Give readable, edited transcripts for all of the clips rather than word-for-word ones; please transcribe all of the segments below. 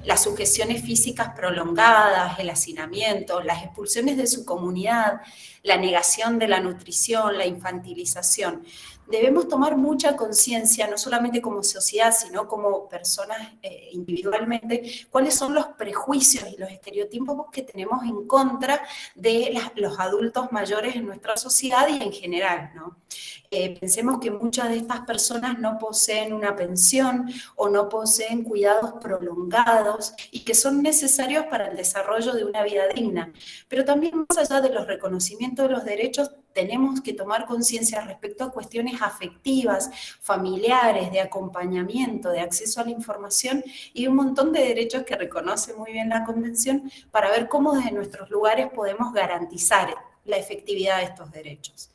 las sujeciones físicas prolongadas, el hacinamiento, las expulsiones de su comunidad, la negación de la nutrición, la infantilización. Debemos tomar mucha conciencia, no solamente como sociedad, sino como personas individualmente, cuáles son los prejuicios y los estereotipos que tenemos en contra de los adultos mayores en nuestra sociedad y en general, ¿no? Pensemos que muchas de estas personas no poseen una pensión o no poseen cuidados prolongados y que son necesarios para el desarrollo de una vida digna. Pero también más allá de los reconocimientos de los derechos, tenemos que tomar conciencia respecto a cuestiones afectivas, familiares, de acompañamiento, de acceso a la información y un montón de derechos que reconoce muy bien la Convención para ver cómo desde nuestros lugares podemos garantizar la efectividad de estos derechos.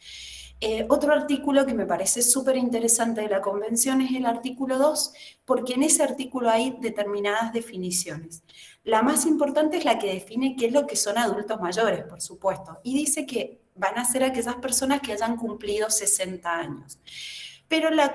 Otro artículo que me parece súper interesante de la Convención es el artículo 2, porque en ese artículo hay determinadas definiciones. La más importante es la que define qué es lo que son adultos mayores, por supuesto, y dice que van a ser aquellas personas que hayan cumplido 60 años. Pero la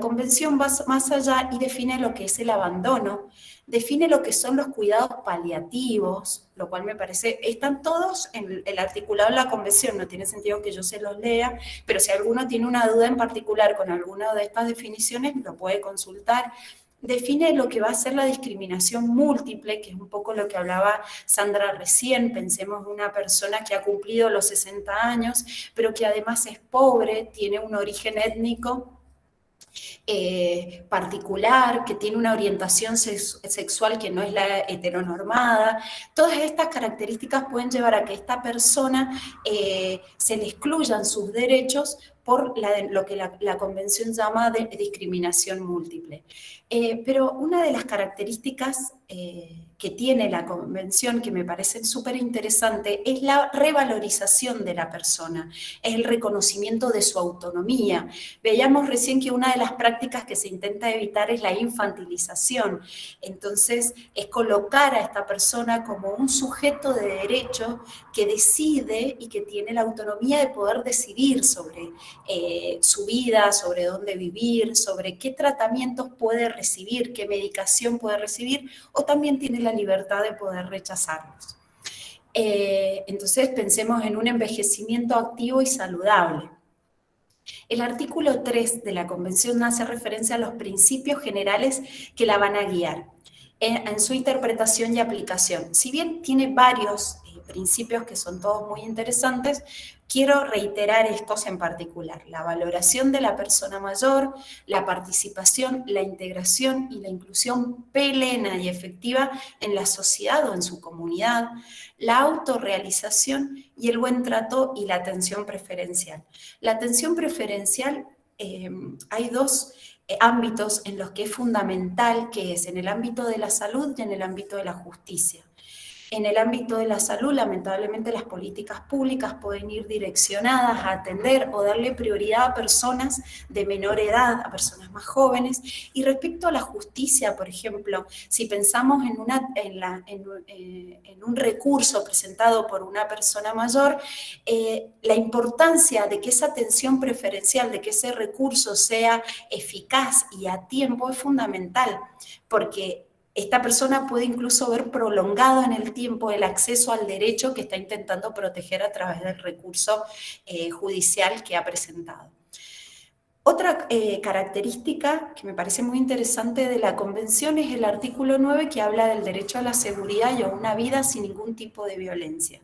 Convención va más allá y define lo que es el abandono, define lo que son los cuidados paliativos, lo cual me parece, están todos en el articulado de la Convención, no tiene sentido que yo se los lea, pero si alguno tiene una duda en particular con alguna de estas definiciones, lo puede consultar. Define lo que va a ser la discriminación múltiple, que es un poco lo que hablaba Sandra recién. Pensemos en una persona que ha cumplido los 60 años, pero que además es pobre, tiene un origen étnico particular, que tiene una orientación sexual que no es la heteronormada. Todas estas características pueden llevar a que esta persona se le excluyan sus derechos por lo que la Convención llama de discriminación múltiple. Pero una de las características que tiene la Convención, que me parece súper interesante, es la revalorización de la persona, es el reconocimiento de su autonomía. Veíamos recién que una de las prácticas que se intenta evitar es la infantilización. Entonces, es colocar a esta persona como un sujeto de derecho que decide y que tiene la autonomía de poder decidir sobre su vida, sobre dónde vivir, sobre qué tratamientos puede recibir, qué medicación puede recibir, o también tiene la libertad de poder rechazarlos. Entonces pensemos en un envejecimiento activo y saludable. El artículo 3 de la Convención hace referencia a los principios generales que la van a guiar en su interpretación y aplicación. Si bien tiene varios principios que son todos muy interesantes, quiero reiterar estos en particular: la valoración de la persona mayor, la participación, la integración y la inclusión plena y efectiva en la sociedad o en su comunidad, la autorrealización y el buen trato y la atención preferencial. La atención preferencial, hay dos ámbitos en los que es fundamental, que es en el ámbito de la salud y en el ámbito de la justicia. En el ámbito de la salud, lamentablemente, las políticas públicas pueden ir direccionadas a atender o darle prioridad a personas de menor edad, a personas más jóvenes. Y respecto a la justicia, por ejemplo, si pensamos en un recurso presentado por una persona mayor, la importancia de que esa atención preferencial, de que ese recurso sea eficaz y a tiempo es fundamental, porque esta persona puede incluso ver prolongado en el tiempo el acceso al derecho que está intentando proteger a través del recurso judicial que ha presentado. Otra característica que me parece muy interesante de la Convención es el artículo 9, que habla del derecho a la seguridad y a una vida sin ningún tipo de violencia.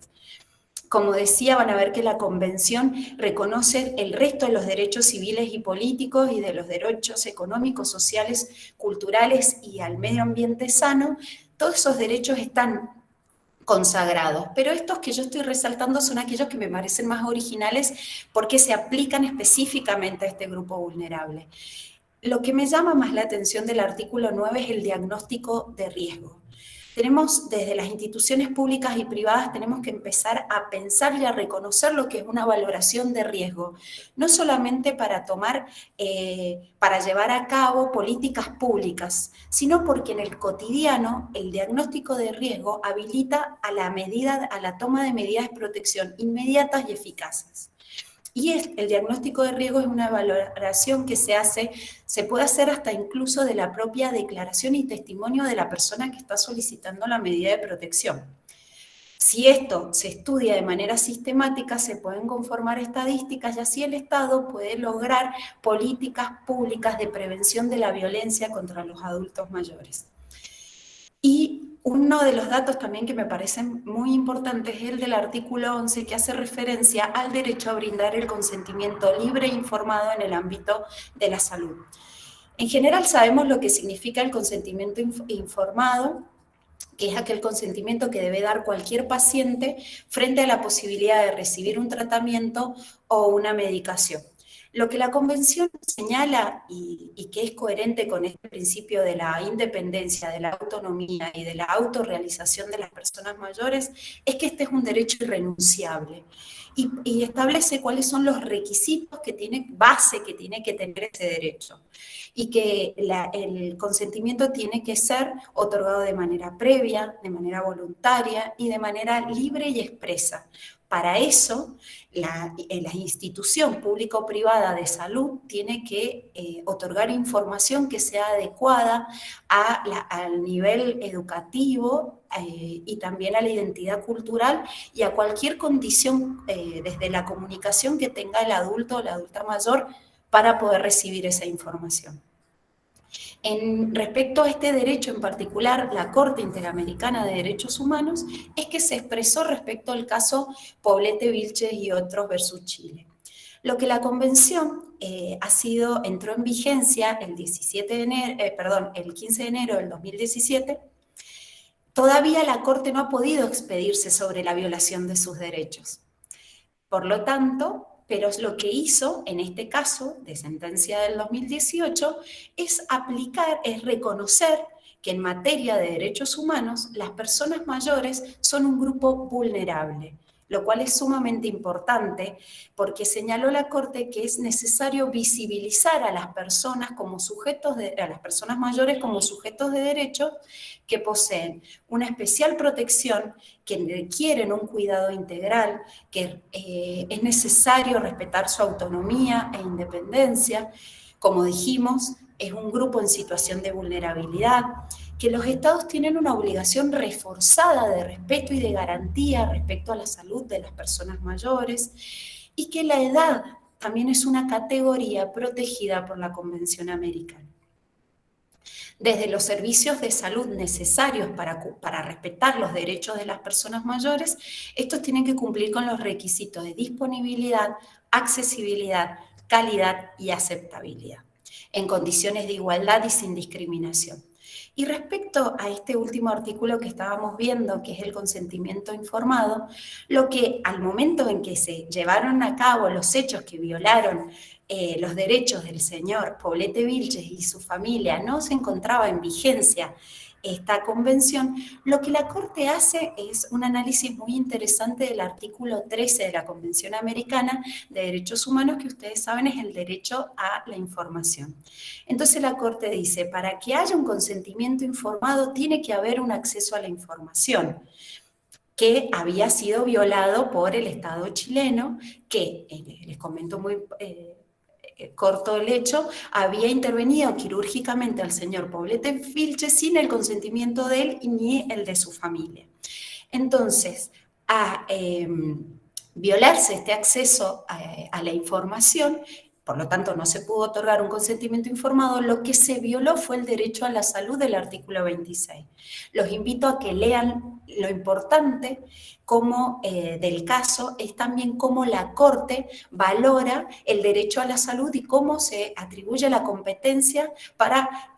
Como decía, van a ver que la Convención reconoce el resto de los derechos civiles y políticos y de los derechos económicos, sociales, culturales y al medio ambiente sano. Todos esos derechos están consagrados, pero estos que yo estoy resaltando son aquellos que me parecen más originales porque se aplican específicamente a este grupo vulnerable. Lo que me llama más la atención del artículo 9 es el diagnóstico de riesgo. Tenemos, desde las instituciones públicas y privadas, tenemos que empezar a pensar y a reconocer lo que es una valoración de riesgo, no solamente para para llevar a cabo políticas públicas, sino porque en el cotidiano el diagnóstico de riesgo habilita a la toma de medidas de protección inmediatas y eficaces. Y el diagnóstico de riesgo es una valoración que se puede hacer hasta incluso de la propia declaración y testimonio de la persona que está solicitando la medida de protección. Si esto se estudia de manera sistemática, se pueden conformar estadísticas y así el Estado puede lograr políticas públicas de prevención de la violencia contra los adultos mayores. Y uno de los datos también que me parecen muy importantes es el del artículo 11, que hace referencia al derecho a brindar el consentimiento libre e informado en el ámbito de la salud. En general sabemos lo que significa el consentimiento informado, que es aquel consentimiento que debe dar cualquier paciente frente a la posibilidad de recibir un tratamiento o una medicación. Lo que la Convención señala y que es coherente con este principio de la independencia, de la autonomía y de la autorrealización de las personas mayores es que este es un derecho irrenunciable y establece cuáles son los requisitos que tiene que tener ese derecho y que el consentimiento tiene que ser otorgado de manera previa, de manera voluntaria y de manera libre y expresa. Para eso, la institución pública o privada de salud tiene que otorgar información que sea adecuada al nivel educativo y también a la identidad cultural y a cualquier condición desde la comunicación que tenga el adulto o la adulta mayor para poder recibir esa información. Respecto a este derecho en particular, la Corte Interamericana de Derechos Humanos es que se expresó respecto al caso Poblete Vilches y otros versus Chile. Lo que la Convención entró en vigencia el 15 de enero del 2017, todavía la Corte no ha podido expedirse sobre la violación de sus derechos. Por lo tanto, pero lo que hizo en este caso de sentencia del 2018 es reconocer que en materia de derechos humanos las personas mayores son un grupo vulnerable, lo cual es sumamente importante porque señaló la Corte que es necesario visibilizar a las personas a las personas mayores como sujetos de derechos que poseen una especial protección, que requieren un cuidado integral, que es necesario respetar su autonomía e independencia. Como dijimos, es un grupo en situación de vulnerabilidad, que los estados tienen una obligación reforzada de respeto y de garantía respecto a la salud de las personas mayores y que la edad también es una categoría protegida por la Convención Americana. Desde los servicios de salud necesarios para respetar los derechos de las personas mayores, estos tienen que cumplir con los requisitos de disponibilidad, accesibilidad, calidad y aceptabilidad, en condiciones de igualdad y sin discriminación. Y respecto a este último artículo que estábamos viendo, que es el consentimiento informado, lo que al momento en que se llevaron a cabo los hechos que violaron los derechos del señor Poblete Vilches y su familia, no se encontraba en vigencia esta convención, lo que la Corte hace es un análisis muy interesante del artículo 13 de la Convención Americana de Derechos Humanos, que ustedes saben es el derecho a la información. Entonces la Corte dice, para que haya un consentimiento informado tiene que haber un acceso a la información que había sido violado por el Estado chileno, que, les comento muy corto el hecho, había intervenido quirúrgicamente al señor Poblete Vilches sin el consentimiento de él ni el de su familia. Entonces, violarse este acceso a la información, por lo tanto no se pudo otorgar un consentimiento informado, lo que se violó fue el derecho a la salud del artículo 26. Los invito a que lean lo importante del caso, es también cómo la Corte valora el derecho a la salud y cómo se atribuye la competencia para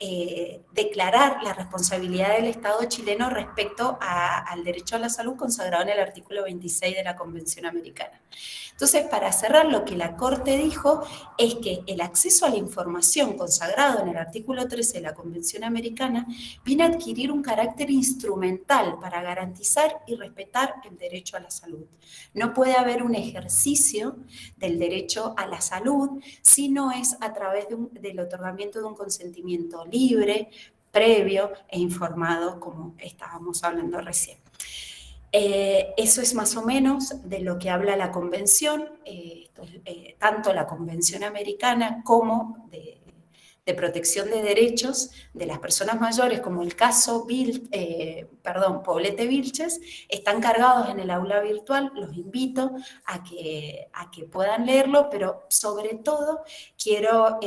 declarar la responsabilidad del Estado chileno respecto al derecho a la salud consagrado en el artículo 26 de la Convención Americana. Entonces, para cerrar, lo que la Corte dijo es que el acceso a la información consagrado en el artículo 13 de la Convención Americana viene a adquirir un carácter instrumental para garantizar y respetar el derecho a la salud. No puede haber un ejercicio del derecho a la salud si no es a través del otorgamiento de un consentimiento libre, previo e informado, como estábamos hablando recién. Eso es más o menos de lo que habla la Convención, tanto la Convención Americana como de Protección de Derechos de las Personas Mayores, como el caso Poblete Vilches, están cargados en el aula virtual. Los invito a que puedan leerlo, pero sobre todo quiero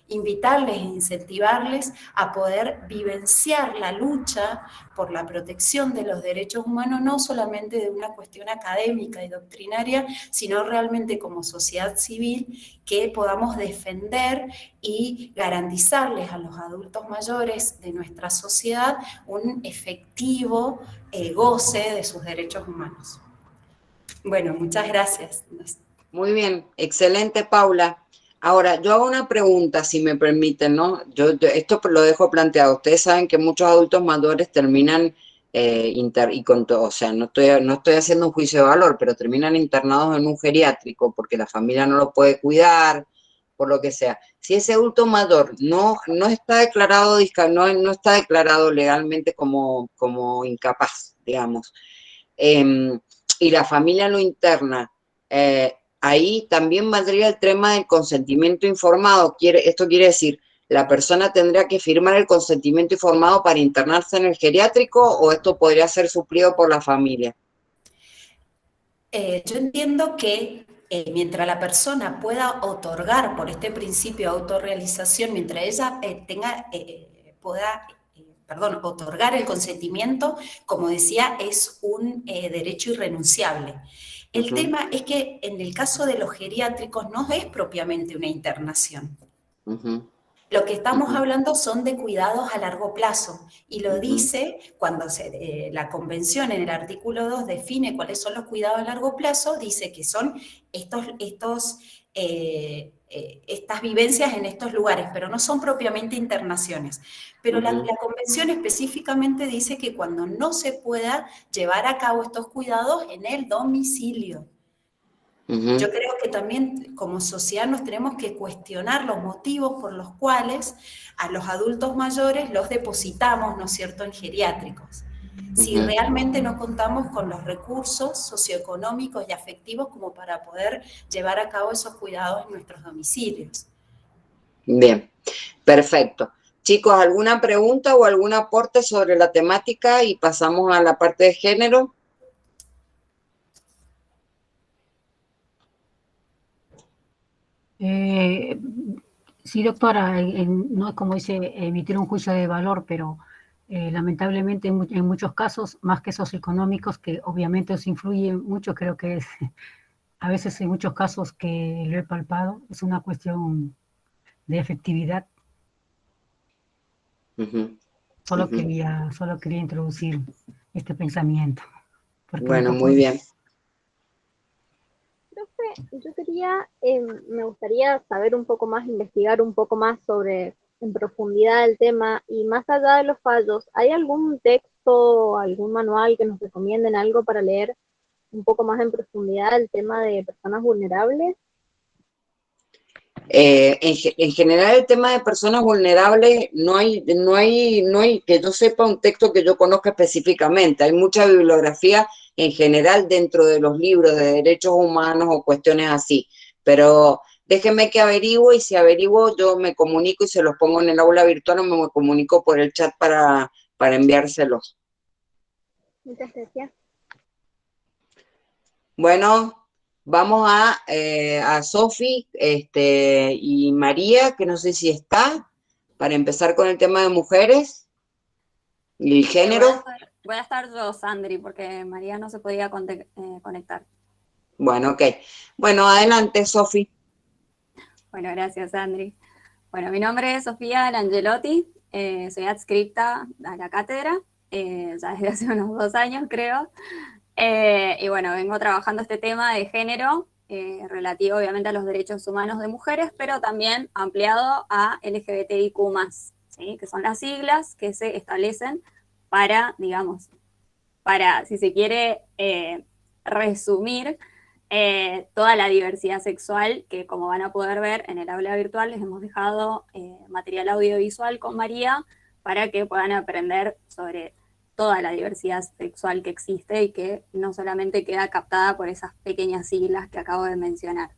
invitarles e incentivarles a poder vivenciar la lucha por la protección de los derechos humanos, no solamente de una cuestión académica y doctrinaria, sino realmente como sociedad civil, que podamos defender y garantizarles a los adultos mayores de nuestra sociedad un efectivo goce de sus derechos humanos. Bueno, muchas gracias. Muy bien, excelente, Paula. Ahora, yo hago una pregunta, si me permiten, ¿no? Esto lo dejo planteado. Ustedes saben que muchos adultos mayores terminan, o sea, no estoy haciendo un juicio de valor, pero terminan internados en un geriátrico porque la familia no lo puede cuidar, por lo que sea. Si ese adulto mayor no está declarado, no está declarado legalmente como incapaz, digamos, y la familia lo interna, ahí también valdría el tema del consentimiento informado. Esto quiere decir, ¿la persona tendría que firmar el consentimiento informado para internarse en el geriátrico o esto podría ser suplido por la familia? Yo entiendo que mientras la persona pueda otorgar por este principio de autorrealización, mientras ella otorgar el consentimiento, como decía, es un derecho irrenunciable. El tema es que en el caso de los geriátricos no es propiamente una internación. Lo que estamos hablando son de cuidados a largo plazo, y lo dice cuando la Convención en el artículo 2 define cuáles son los cuidados a largo plazo, dice que son estas vivencias en estos lugares, pero no son propiamente internaciones. Pero la Convención específicamente dice que cuando no se pueda llevar a cabo estos cuidados en el domicilio. Yo creo que también como sociedad nos tenemos que cuestionar los motivos por los cuales a los adultos mayores los depositamos, ¿no es cierto?, en geriátricos. Si realmente no contamos con los recursos socioeconómicos y afectivos como para poder llevar a cabo esos cuidados en nuestros domicilios. Bien, perfecto. Chicos, ¿alguna pregunta o algún aporte sobre la temática? Y pasamos a la parte de género. Sí, doctora, no es como dice emitir un juicio de valor, pero lamentablemente en muchos casos, más que socioeconómicos, que obviamente os influyen mucho, creo que es, a veces en muchos casos que lo he palpado, es una cuestión de efectividad. Solo quería introducir este pensamiento. Bueno, muy bien. Yo quería, me gustaría saber un poco más, investigar un poco más sobre, en profundidad el tema, y más allá de los fallos, ¿hay algún texto, algún manual que nos recomienden algo para leer un poco más en profundidad el tema de personas vulnerables? En general, el tema de personas vulnerables, no hay que yo sepa un texto que yo conozca específicamente. Hay mucha bibliografía en general dentro de los libros de derechos humanos o cuestiones así. Pero déjenme que averiguo, y si averiguo yo me comunico y se los pongo en el aula virtual o me comunico por el chat para enviárselos. Muchas gracias. Bueno. Vamos a Sofi y María, que no sé si está, para empezar con el tema de mujeres y el género. Voy a estar yo, Sandri, porque María no se podía conectar. Bueno, ok. Bueno, adelante, Sofi. Bueno, gracias, Sandri. Bueno, mi nombre es Sofía Langelotti, soy adscripta a la cátedra, ya desde hace unos 2 años, creo. Y bueno, vengo trabajando este tema de género, relativo obviamente a los derechos humanos de mujeres, pero también ampliado a LGBTIQ+, ¿sí? Que son las siglas que se establecen para, digamos, si se quiere resumir toda la diversidad sexual, que como van a poder ver en el aula virtual les hemos dejado material audiovisual con María para que puedan aprender sobre toda la diversidad sexual que existe y que no solamente queda captada por esas pequeñas siglas que acabo de mencionar.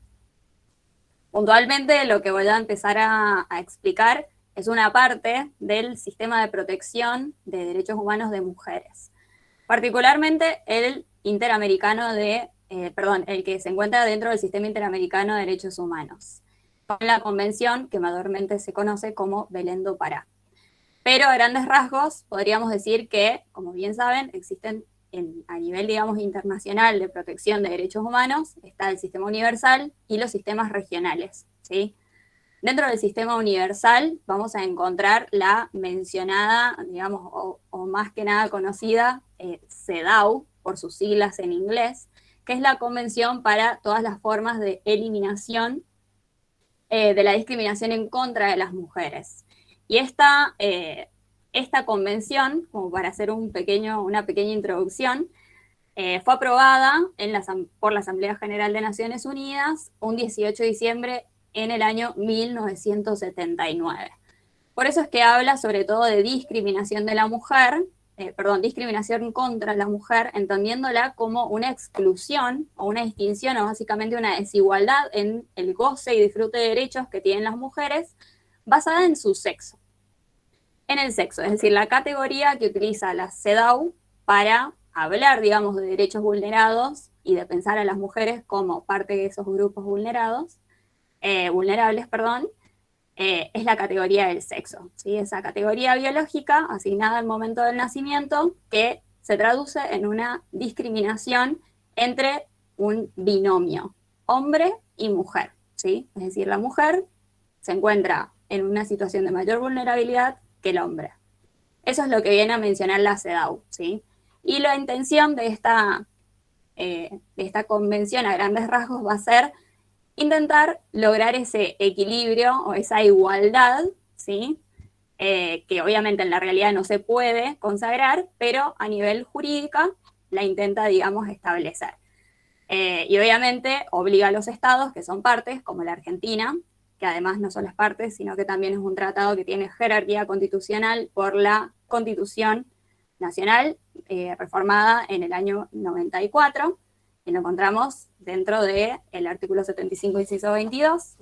Puntualmente lo que voy a empezar a explicar es una parte del sistema de protección de derechos humanos de mujeres, particularmente el interamericano el que se encuentra dentro del Sistema Interamericano de Derechos Humanos, con la convención que mayormente se conoce como Belén do Pará. Pero a grandes rasgos podríamos decir que, como bien saben, existen a nivel, digamos, internacional de protección de derechos humanos, está el sistema universal y los sistemas regionales, ¿sí? Dentro del sistema universal vamos a encontrar la mencionada, digamos, o más que nada conocida, CEDAW, por sus siglas en inglés, que es la Convención para todas las formas de eliminación de la discriminación en contra de las mujeres. Y esta convención, como para hacer una pequeña introducción, fue aprobada por la Asamblea General de Naciones Unidas un 18 de diciembre en el año 1979. Por eso es que habla sobre todo de discriminación de la mujer, discriminación contra la mujer, entendiéndola como una exclusión o una distinción o básicamente una desigualdad en el goce y disfrute de derechos que tienen las mujeres basada en su sexo. En el sexo, es decir, la categoría que utiliza la CEDAW para hablar, digamos, de derechos vulnerados y de pensar a las mujeres como parte de esos grupos vulnerables, es la categoría del sexo, ¿sí? Esa categoría biológica asignada al momento del nacimiento que se traduce en una discriminación entre un binomio, hombre y mujer, ¿sí? Es decir, la mujer se encuentra en una situación de mayor vulnerabilidad que el hombre. Eso es lo que viene a mencionar la CEDAW, ¿sí? Y la intención de esta convención a grandes rasgos va a ser intentar lograr ese equilibrio o esa igualdad, ¿sí? Que obviamente en la realidad no se puede consagrar, pero a nivel jurídico la intenta, digamos, establecer. Y obviamente obliga a los estados que son partes, como la Argentina, que además no solo es parte, sino que también es un tratado que tiene jerarquía constitucional por la Constitución Nacional, reformada en el año 94, y lo encontramos dentro del artículo 75, inciso 22.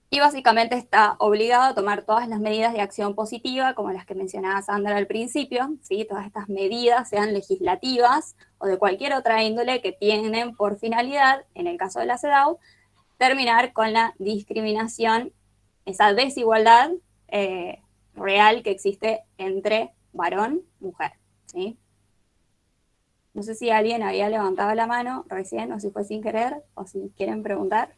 Y básicamente está obligado a tomar todas las medidas de acción positiva, como las que mencionaba Sandra al principio, ¿sí? Todas estas medidas, sean legislativas o de cualquier otra índole, que tienen por finalidad, en el caso de la CEDAW, terminar con la discriminación, esa desigualdad real que existe entre varón y mujer, ¿sí? No sé si alguien había levantado la mano recién, o si fue sin querer, o si quieren preguntar.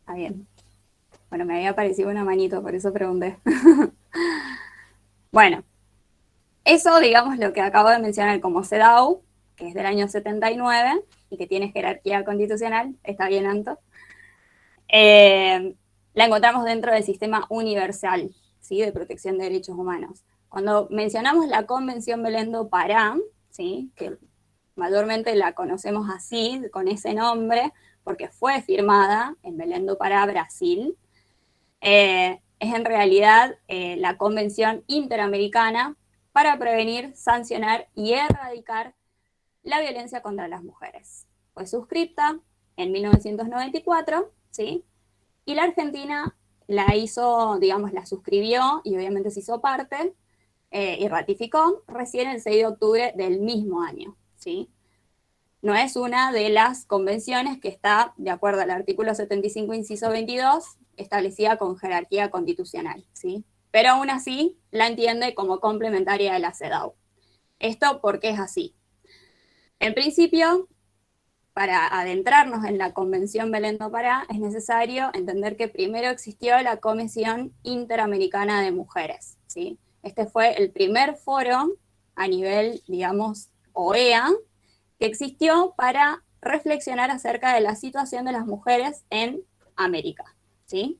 Está bien. Bueno, me había aparecido una manito, por eso pregunté. Bueno, eso, digamos, lo que acabo de mencionar como CEDAW, que es del año 79 y que tiene jerarquía constitucional, está bien, Anto. La encontramos dentro del sistema universal, ¿sí? De protección de derechos humanos. Cuando mencionamos la Convención Belén do Pará, ¿sí? Que mayormente la conocemos así, con ese nombre, porque fue firmada en Belém do Pará, Brasil, es en realidad la Convención Interamericana para prevenir, sancionar y erradicar la violencia contra las mujeres. Fue suscrita en 1994, ¿sí? Y la Argentina la hizo, digamos, la suscribió y obviamente se hizo parte y ratificó recién el 6 de octubre del mismo año, ¿sí? No es una de las convenciones que está, de acuerdo al artículo 75, inciso 22, establecida con jerarquía constitucional, ¿sí? Pero aún así la entiende como complementaria de la CEDAW. ¿Esto por qué es así? En principio, para adentrarnos en la Convención Belén do Pará, es necesario entender que primero existió la Comisión Interamericana de Mujeres, ¿sí? Este fue el primer foro a nivel, digamos, OEA, que existió para reflexionar acerca de la situación de las mujeres en América, ¿sí?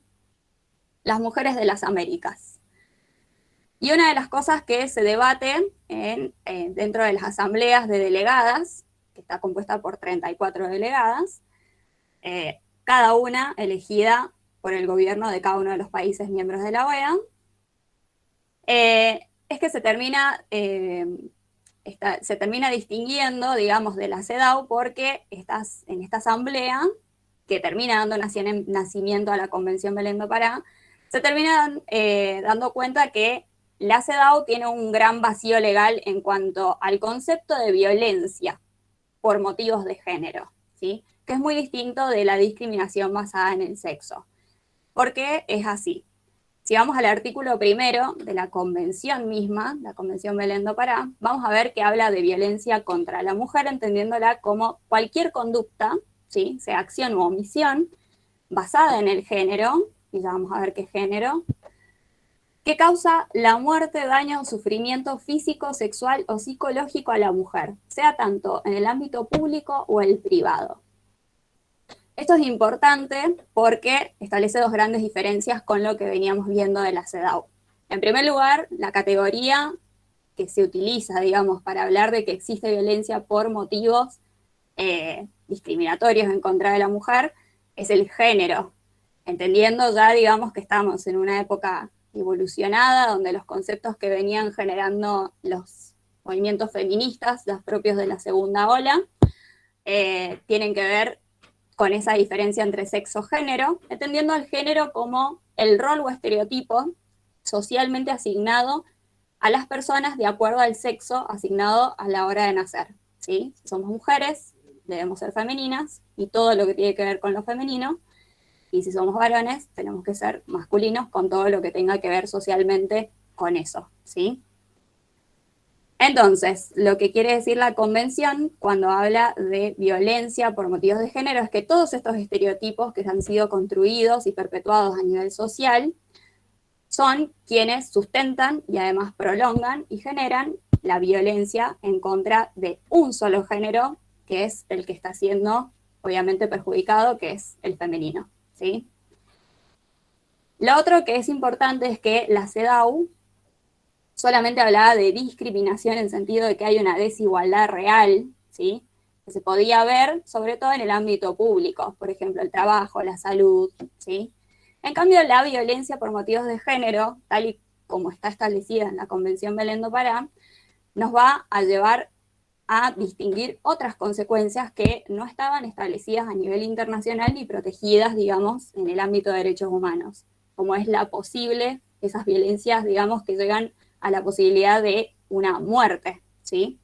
Las mujeres de las Américas. Y una de las cosas que se debate dentro de las asambleas de delegadas, que está compuesta por 34 delegadas, cada una elegida por el gobierno de cada uno de los países miembros de la OEA, es que se termina distinguiendo, digamos, de la CEDAW porque en esta asamblea, que termina dando nacimiento a la Convención Belén do Pará, se termina dando cuenta que la CEDAW tiene un gran vacío legal en cuanto al concepto de violencia por motivos de género, ¿sí? Que es muy distinto de la discriminación basada en el sexo. Porque es así. Si vamos al artículo 1 de la convención misma, la Convención Belén do Pará, vamos a ver que habla de violencia contra la mujer, entendiéndola como cualquier conducta, ¿sí? Sea acción u omisión, basada en el género, y ya vamos a ver qué género, que causa la muerte, daño o sufrimiento físico, sexual o psicológico a la mujer, sea tanto en el ámbito público o el privado. Esto es importante porque establece dos grandes diferencias con lo que veníamos viendo de la CEDAW. En primer lugar, la categoría que se utiliza, digamos, para hablar de que existe violencia por motivos discriminatorios en contra de la mujer, es el género, entendiendo ya, digamos, que estamos en una época evolucionada, donde los conceptos que venían generando los movimientos feministas, los propios de la segunda ola, tienen que ver con esa diferencia entre sexo-género, entendiendo al género como el rol o estereotipo socialmente asignado a las personas de acuerdo al sexo asignado a la hora de nacer, ¿sí? Si somos mujeres, debemos ser femeninas, y todo lo que tiene que ver con lo femenino, y si somos varones, tenemos que ser masculinos con todo lo que tenga que ver socialmente con eso, ¿sí? Entonces, lo que quiere decir la convención cuando habla de violencia por motivos de género es que todos estos estereotipos que han sido construidos y perpetuados a nivel social son quienes sustentan y además prolongan y generan la violencia en contra de un solo género, que es el que está siendo obviamente perjudicado, que es el femenino, ¿sí? Lo otro que es importante es que la CEDAW solamente hablaba de discriminación en sentido de que hay una desigualdad real, ¿sí? Que se podía ver sobre todo en el ámbito público, por ejemplo, el trabajo, la salud, ¿sí? En cambio, la violencia por motivos de género, tal y como está establecida en la Convención Belén do Pará, nos va a llevar a distinguir otras consecuencias que no estaban establecidas a nivel internacional ni protegidas, digamos, en el ámbito de derechos humanos, como es la posible, esas violencias, digamos, que llegan a la posibilidad de una muerte, ¿sí?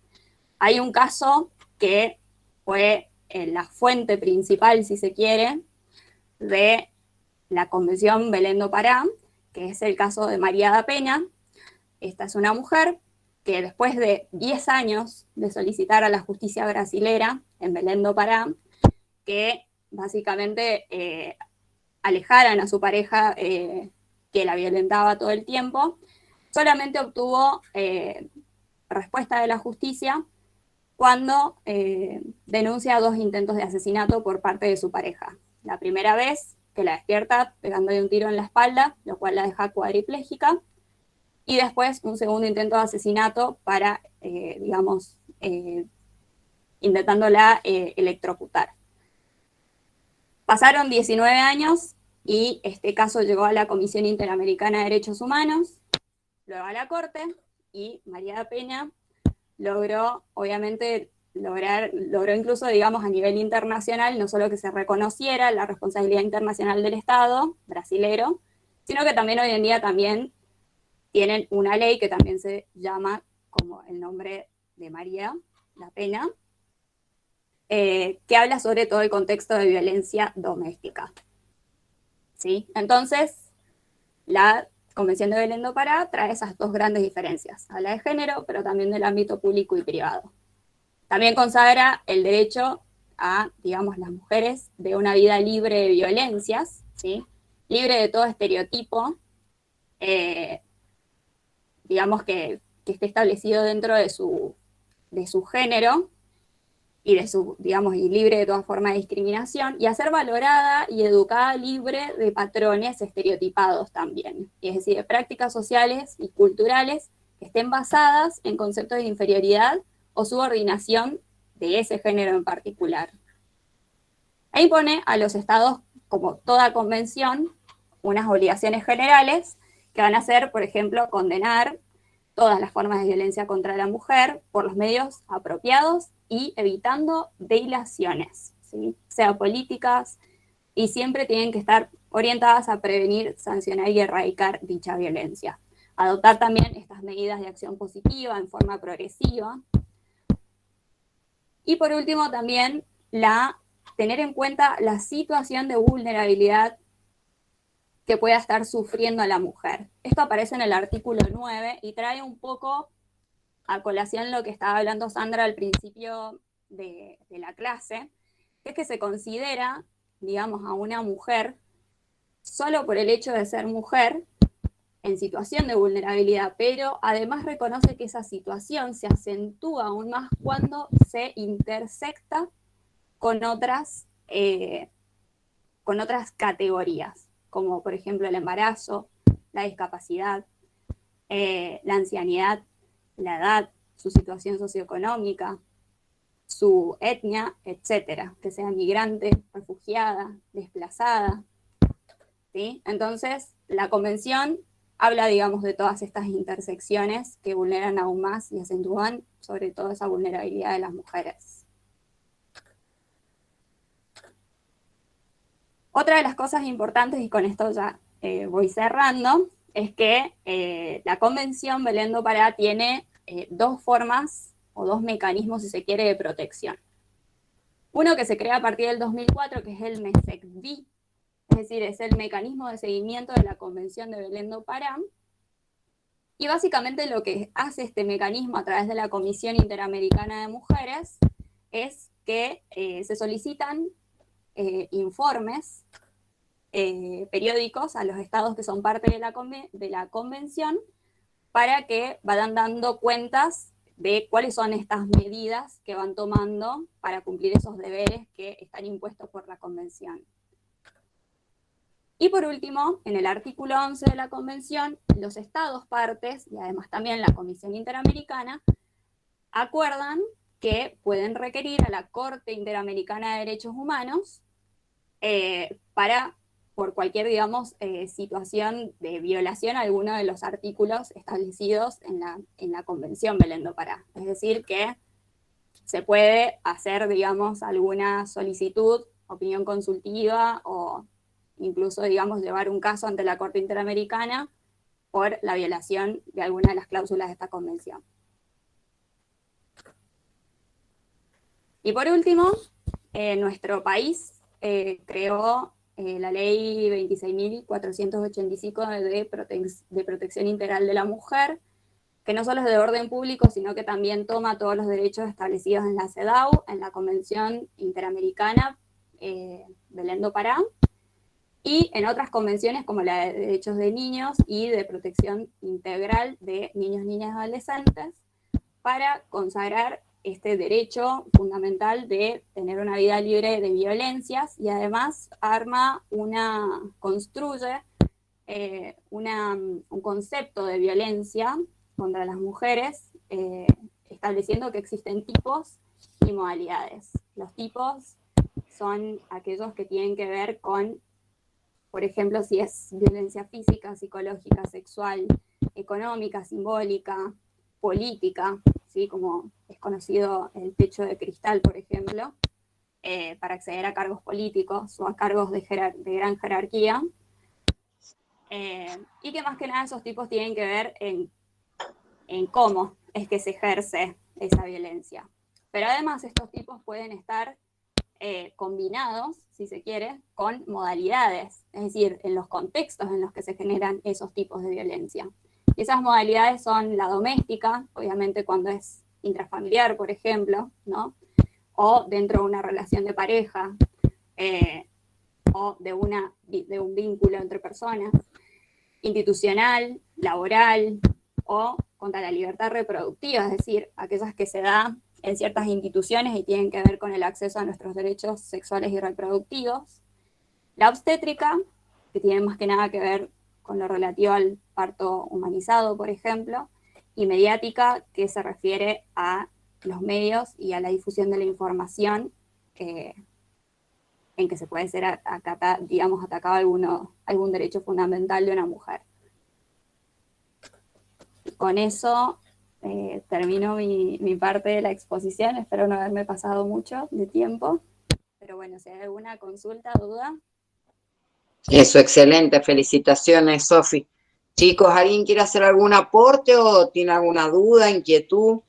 Hay un caso que fue la fuente principal, si se quiere, de la Convención Belén do Pará, que es el caso de María da Penha. Esta es una mujer que después de 10 años de solicitar a la justicia brasilera en Belén do Pará, que básicamente alejaran a su pareja que la violentaba todo el tiempo, solamente obtuvo respuesta de la justicia cuando denuncia 2 intentos de asesinato por parte de su pareja. La primera vez que la despierta pegándole un tiro en la espalda, lo cual la deja cuadriplégica, y después un segundo intento de asesinato para, digamos, intentándola electrocutar. Pasaron 19 años y este caso llegó a la Comisión Interamericana de Derechos Humanos, luego a la Corte, y María da Penha logró, obviamente, logró incluso, digamos, a nivel internacional, no solo que se reconociera la responsabilidad internacional del Estado brasilero, sino que también hoy en día también tienen una ley que también se llama como el nombre de María da Penha, que habla sobre todo el contexto de violencia doméstica, ¿sí? Entonces, la Convención de Belén do Pará trae esas dos grandes diferencias, habla de género, pero también del ámbito público y privado. También consagra el derecho a, digamos, las mujeres de una vida libre de violencias, ¿sí? Libre de todo estereotipo, digamos que esté establecido dentro de su género, y de su, digamos, y libre de toda forma de discriminación, y a ser valorada y educada libre de patrones estereotipados también, es decir, de prácticas sociales y culturales que estén basadas en conceptos de inferioridad o subordinación de ese género en particular. Ahí pone a los estados, como toda convención, unas obligaciones generales, que van a ser, por ejemplo, condenar todas las formas de violencia contra la mujer por los medios apropiados y evitando dilaciones, ¿sí? Sea políticas, y siempre tienen que estar orientadas a prevenir, sancionar y erradicar dicha violencia. Adoptar también estas medidas de acción positiva en forma progresiva. Y por último también tener en cuenta la situación de vulnerabilidad que pueda estar sufriendo la mujer. Esto aparece en el artículo 9 y trae un poco a colación lo que estaba hablando Sandra al principio de la clase, que es que se considera, digamos, a una mujer solo por el hecho de ser mujer en situación de vulnerabilidad, pero además reconoce que esa situación se acentúa aún más cuando se intersecta con otras categorías, como por ejemplo el embarazo, la discapacidad, la ancianidad, la edad, su situación socioeconómica, su etnia, etcétera, que sea migrante, refugiada, desplazada, ¿sí? Entonces, la convención habla, digamos, de todas estas intersecciones que vulneran aún más y acentúan sobre todo esa vulnerabilidad de las mujeres. Otra de las cosas importantes, y con esto ya voy cerrando, es que la Convención Belén do Pará tiene dos formas o dos mecanismos, si se quiere, de protección. Uno que se crea a partir del 2004, que es el MESECDI, es decir, es el mecanismo de seguimiento de la Convención de Belén do Pará, y básicamente lo que hace este mecanismo a través de la Comisión Interamericana de Mujeres es que se solicitan informes periódicos a los estados que son parte de la convención para que vayan dando cuentas de cuáles son estas medidas que van tomando para cumplir esos deberes que están impuestos por la convención. Y por último, en el artículo 11 de la convención, los estados partes, y además también la Comisión Interamericana, acuerdan que pueden requerir a la Corte Interamericana de Derechos Humanos por cualquier, digamos, situación de violación a alguno de los artículos establecidos en la Convención Belén do Pará. Es decir, que se puede hacer, digamos, alguna solicitud, opinión consultiva o incluso, digamos, llevar un caso ante la Corte Interamericana por la violación de alguna de las cláusulas de esta convención. Y por último, nuestro país creó la ley 26.485 de protección integral de la mujer, que no solo es de orden público, sino que también toma todos los derechos establecidos en la CEDAW, en la Convención Interamericana Belén do Pará, y en otras convenciones como la de derechos de niños y de protección integral de niños, niñas y adolescentes, para consagrar este derecho fundamental de tener una vida libre de violencias, y además construye un concepto de violencia contra las mujeres, estableciendo que existen tipos y modalidades. Los tipos son aquellos que tienen que ver con, por ejemplo, si es violencia física, psicológica, sexual, económica, simbólica, política, ¿sí? Como es conocido el techo de cristal, por ejemplo, para acceder a cargos políticos o a cargos de gran jerarquía, y que más que nada esos tipos tienen que ver en cómo es que se ejerce esa violencia. Pero además estos tipos pueden estar combinados, si se quiere, con modalidades, es decir, en los contextos en los que se generan esos tipos de violencia. Y esas modalidades son la doméstica, obviamente cuando es intrafamiliar, por ejemplo, ¿no? O dentro de una relación de pareja, o de un vínculo entre personas, institucional, laboral, o contra la libertad reproductiva, es decir, aquellas que se dan en ciertas instituciones y tienen que ver con el acceso a nuestros derechos sexuales y reproductivos. La obstétrica, que tiene más que nada que ver con lo relativo al parto humanizado, por ejemplo, y mediática, que se refiere a los medios y a la difusión de la información en que se puede ser atacado algún derecho fundamental de una mujer. con eso termino mi parte de la exposición. Espero no haberme pasado mucho de tiempo. Pero bueno, si hay alguna consulta, duda. Eso, excelente. Felicitaciones, Sofi. Chicos, ¿alguien quiere hacer algún aporte o tiene alguna duda, inquietud?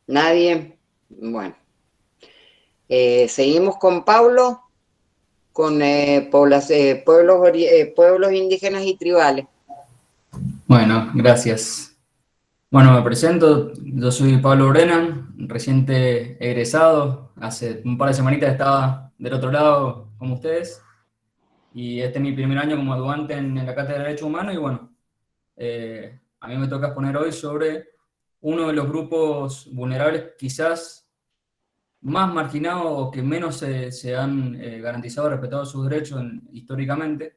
¿Nadie? Bueno. Seguimos con Pablo, con pueblos indígenas y tribales. Bueno, gracias. Bueno, me presento, yo soy Pablo Brennan, reciente egresado, hace un par de semanitas estaba del otro lado como ustedes, y este es mi primer año como ayudante en la Cátedra de Derechos Humanos, y bueno, a mí me toca exponer hoy sobre uno de los grupos vulnerables quizás más marginados o que menos se han garantizado y respetado sus derechos históricamente,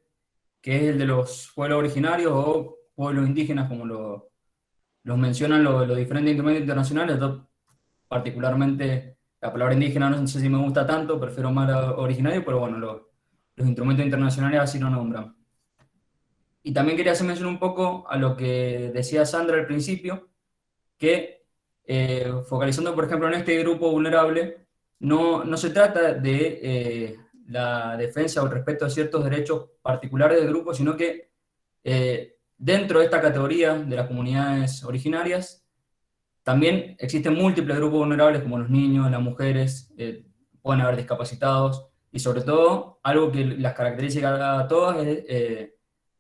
que es el de los pueblos originarios o pueblos indígenas, como los mencionan los diferentes instrumentos internacionales. Yo particularmente la palabra indígena no sé si me gusta tanto, prefiero más originario, pero bueno, los instrumentos internacionales así lo nombran. Y también quería hacer mención un poco a lo que decía Sandra al principio, que focalizando por ejemplo en este grupo vulnerable, no se trata de la defensa o el respeto a ciertos derechos particulares del grupo, sino que dentro de esta categoría de las comunidades originarias también existen múltiples grupos vulnerables como los niños, las mujeres, pueden haber discapacitados, y sobre todo algo que las caracteriza a todas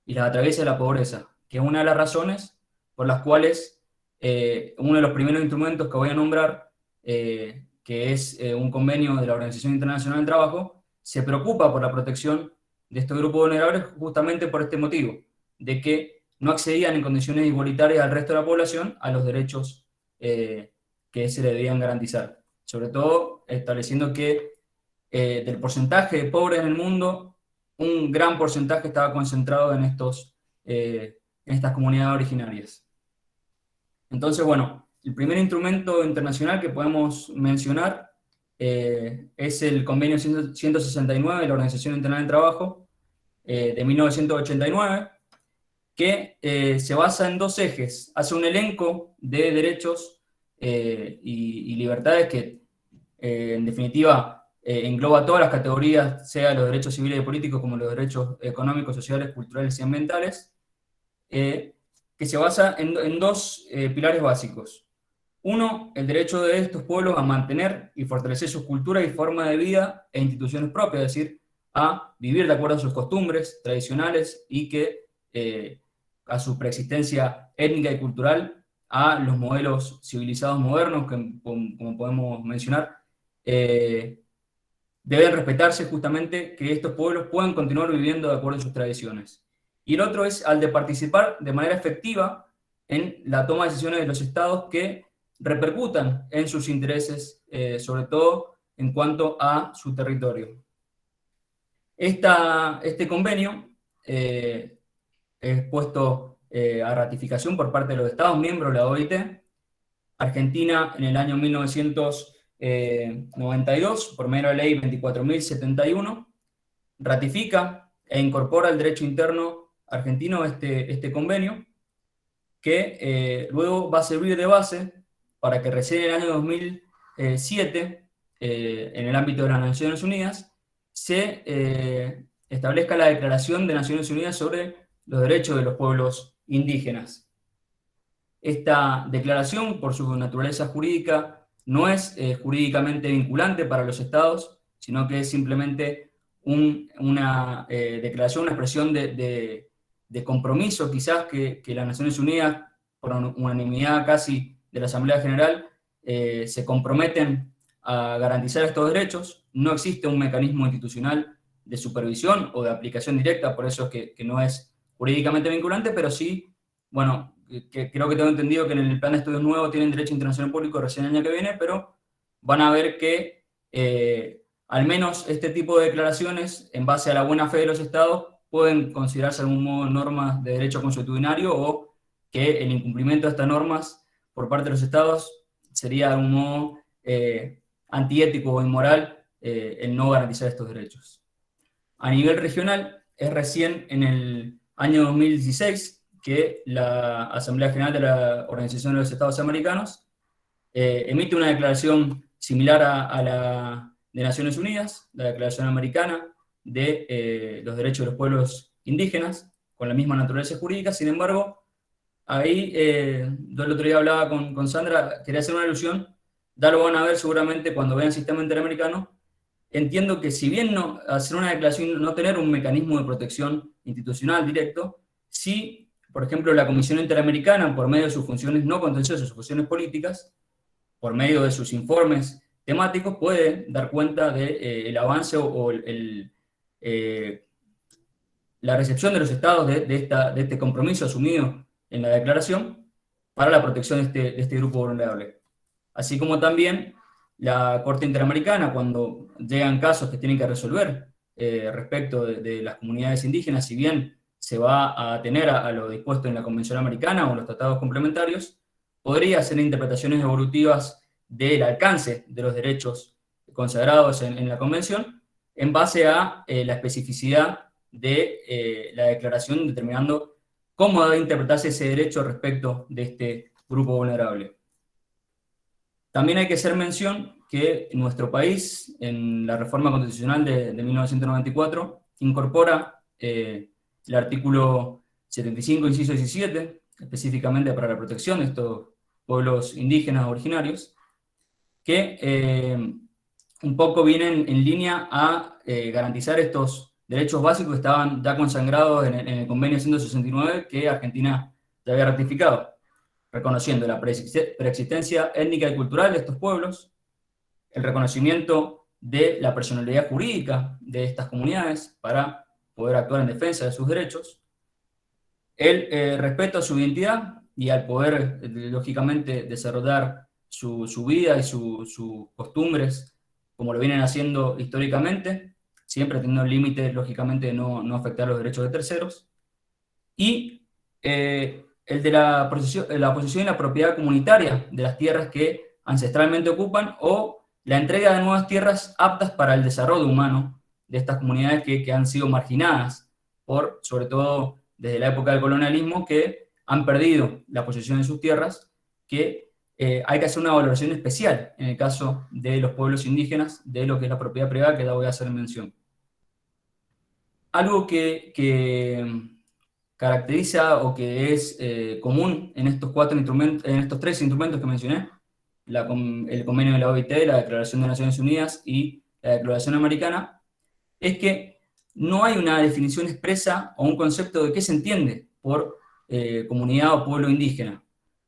y las atraviesa la pobreza, que es una de las razones por las cuales uno de los primeros instrumentos que voy a nombrar, que es un convenio de la Organización Internacional del Trabajo, se preocupa por la protección de estos grupos vulnerables justamente por este motivo, de que no accedían en condiciones igualitarias al resto de la población a los derechos que se le debían garantizar. Sobre todo estableciendo que del porcentaje de pobres en el mundo, un gran porcentaje estaba concentrado en estas comunidades originarias. Entonces, bueno, el primer instrumento internacional que podemos mencionar es el Convenio 169 de la Organización Internacional del Trabajo de 1989, que se basa en dos ejes. Hace un elenco de derechos y libertades que, en definitiva, engloba todas las categorías, sea los derechos civiles y políticos como los derechos económicos, sociales, culturales y ambientales, que se basa en dos pilares básicos. Uno, el derecho de estos pueblos a mantener y fortalecer sus culturas y forma de vida e instituciones propias, es decir, a vivir de acuerdo a sus costumbres tradicionales y que a su preexistencia étnica y cultural, a los modelos civilizados modernos, que como podemos mencionar, deben respetarse justamente que estos pueblos puedan continuar viviendo de acuerdo a sus tradiciones. Y el otro es al de participar de manera efectiva en la toma de decisiones de los estados que repercutan en sus intereses, sobre todo en cuanto a su territorio. Este convenio es puesto a ratificación por parte de los Estados miembros de la OIT. Argentina en el año 1992, por medio de la ley 24.071, ratifica e incorpora al derecho interno argentino este convenio, que luego va a servir de base para que recién en el año 2007, en el ámbito de las Naciones Unidas, se establezca la Declaración de Naciones Unidas sobre los derechos de los pueblos indígenas. Esta declaración, por su naturaleza jurídica, no es jurídicamente vinculante para los estados, sino que es simplemente una declaración, una expresión de compromiso quizás que las Naciones Unidas, por unanimidad casi de la Asamblea General, se comprometen a garantizar estos derechos. No existe un mecanismo institucional de supervisión o de aplicación directa, por eso es que no es jurídicamente vinculante, pero sí, bueno, que creo que tengo entendido que en el plan de estudios nuevo tienen derecho internacional público recién el año que viene, pero van a ver que al menos este tipo de declaraciones, en base a la buena fe de los estados, pueden considerarse de algún modo normas de derecho consuetudinario, o que el incumplimiento de estas normas por parte de los estados sería de algún modo antiético o inmoral el no garantizar estos derechos. A nivel regional, es recién en el año 2016, que la Asamblea General de la Organización de los Estados Americanos emite una declaración similar a la de Naciones Unidas, la Declaración Americana de los Derechos de los Pueblos Indígenas, con la misma naturaleza jurídica. Sin embargo, ahí, yo el otro día hablaba con Sandra, quería hacer una alusión, ya lo van a ver seguramente cuando vean el sistema interamericano. Entiendo que si bien no hacer una declaración, no tener un mecanismo de protección institucional directo, sí, por ejemplo, la Comisión Interamericana, por medio de sus funciones no contenciosas, sus funciones políticas, por medio de sus informes temáticos, puede dar cuenta del avance o la recepción de los estados de este compromiso asumido en la declaración para la protección de este grupo vulnerable. Así como también la Corte Interamericana, cuando llegan casos que tienen que resolver respecto de las comunidades indígenas, si bien se va a atener a lo dispuesto en la Convención Americana o los tratados complementarios, podría hacer interpretaciones evolutivas del alcance de los derechos consagrados en la Convención en base a la especificidad de la declaración, determinando cómo debe interpretarse ese derecho respecto de este grupo vulnerable. También hay que hacer mención que nuestro país, en la reforma constitucional de 1994, incorpora el artículo 75, inciso 17, específicamente para la protección de estos pueblos indígenas originarios, que un poco vienen en línea a garantizar estos derechos básicos que estaban ya consagrados en el convenio 169 que Argentina ya había ratificado, reconociendo la preexistencia étnica y cultural de estos pueblos, el reconocimiento de la personalidad jurídica de estas comunidades para poder actuar en defensa de sus derechos, el respeto a su identidad y al poder, lógicamente, desarrollar su vida y sus costumbres como lo vienen haciendo históricamente, siempre teniendo el límite, lógicamente, de no afectar los derechos de terceros, y el de la posesión y la propiedad comunitaria de las tierras que ancestralmente ocupan, o la entrega de nuevas tierras aptas para el desarrollo humano de estas comunidades que han sido marginadas por, sobre todo desde la época del colonialismo, que han perdido la posesión de sus tierras, que hay que hacer una valoración especial en el caso de los pueblos indígenas de lo que es la propiedad privada, que ya voy a hacer mención. Algo que caracteriza o que es común en estos tres instrumentos que mencioné, el convenio de la OIT, la Declaración de Naciones Unidas y la Declaración Americana, es que no hay una definición expresa o un concepto de qué se entiende por comunidad o pueblo indígena.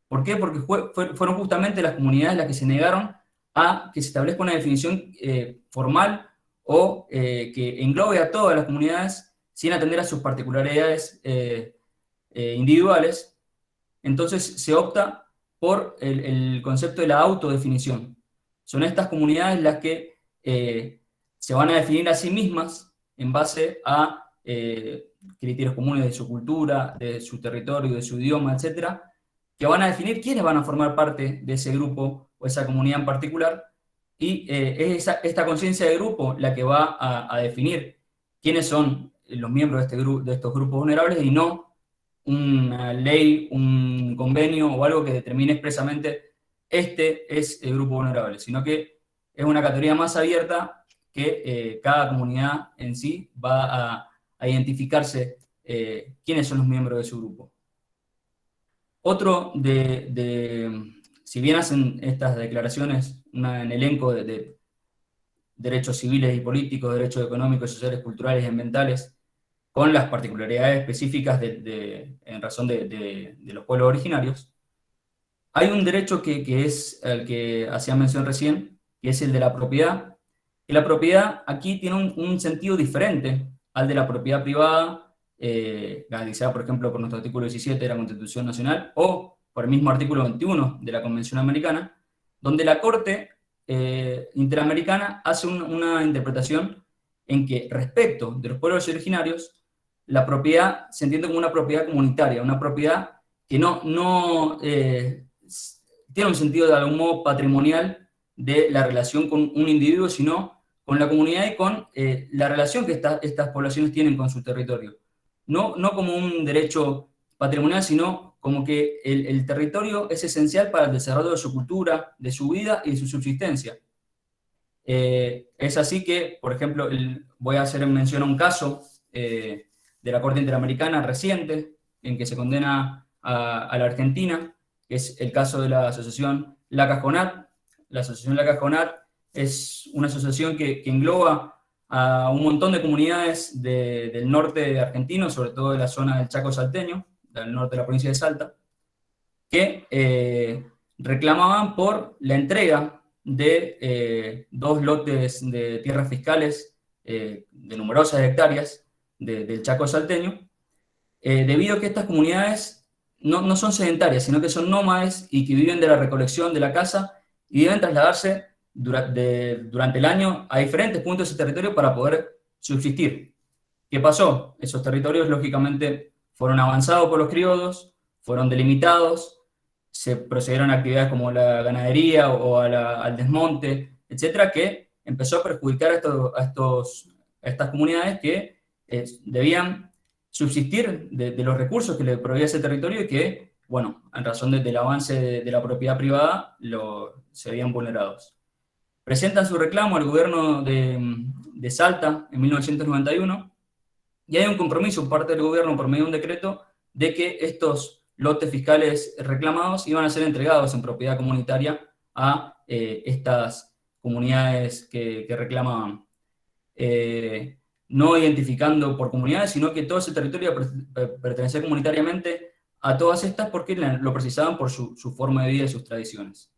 ¿Por qué? Porque fueron justamente las comunidades las que se negaron a que se establezca una definición formal o que englobe a todas las comunidades sin atender a sus particularidades individuales. Entonces se opta por el concepto de la autodefinición. Son estas comunidades las que se van a definir a sí mismas en base a criterios comunes de su cultura, de su territorio, de su idioma, etcétera, que van a definir quiénes van a formar parte de ese grupo o esa comunidad en particular, y es esta conciencia de grupo la que va a definir quiénes son los miembros de estos grupos vulnerables, y no una ley, un convenio o algo que determine expresamente este es el grupo vulnerable, sino que es una categoría más abierta que cada comunidad en sí va a identificarse quiénes son los miembros de su grupo. Otro si bien hacen estas declaraciones un elenco de derechos civiles y políticos, derechos económicos, sociales, culturales y ambientales, con las particularidades específicas en razón de los pueblos originarios, hay un derecho que es el que hacía mención recién, que es el de la propiedad, y la propiedad aquí tiene un sentido diferente al de la propiedad privada, garantizada, por ejemplo, por nuestro artículo 17 de la Constitución Nacional, o por el mismo artículo 21 de la Convención Americana, donde la Corte Interamericana hace una interpretación en que respecto de los pueblos originarios, la propiedad se entiende como una propiedad comunitaria, una propiedad que no tiene un sentido de algún modo patrimonial de la relación con un individuo, sino con la comunidad y con la relación que estas poblaciones tienen con su territorio. no como un derecho patrimonial, sino como que el territorio es esencial para el desarrollo de su cultura, de su vida y de su subsistencia. Es así que, por ejemplo, voy a hacer mención a un caso de la Corte Interamericana reciente, en que se condena a la Argentina, que es el caso de la asociación La Cajonat. La asociación La Cajonat es una asociación que engloba a un montón de comunidades del norte argentino, sobre todo de la zona del Chaco salteño, del norte de la provincia de Salta, que reclamaban por la entrega de 2 lotes de tierras fiscales de numerosas hectáreas del Chaco salteño, debido a que estas comunidades no son sedentarias, sino que son nómades y que viven de la recolección de la caza y deben trasladarse durante el año a diferentes puntos de ese territorio para poder subsistir. ¿Qué pasó? Esos territorios, lógicamente, fueron avanzados por los criollos, fueron delimitados, se procedieron a actividades como la ganadería o al desmonte, etcétera, que empezó a perjudicar a estas comunidades que debían subsistir de los recursos que le proveía ese territorio y que, bueno, en razón del avance de la propiedad privada, se veían vulnerados. Presentan su reclamo al gobierno de Salta en 1991 y hay un compromiso por parte del gobierno por medio de un decreto de que estos lotes fiscales reclamados iban a ser entregados en propiedad comunitaria a estas comunidades que reclamaban. No identificando por comunidades, sino que todo ese territorio pertenecía comunitariamente a todas estas porque lo precisaban por su forma de vida y sus tradiciones.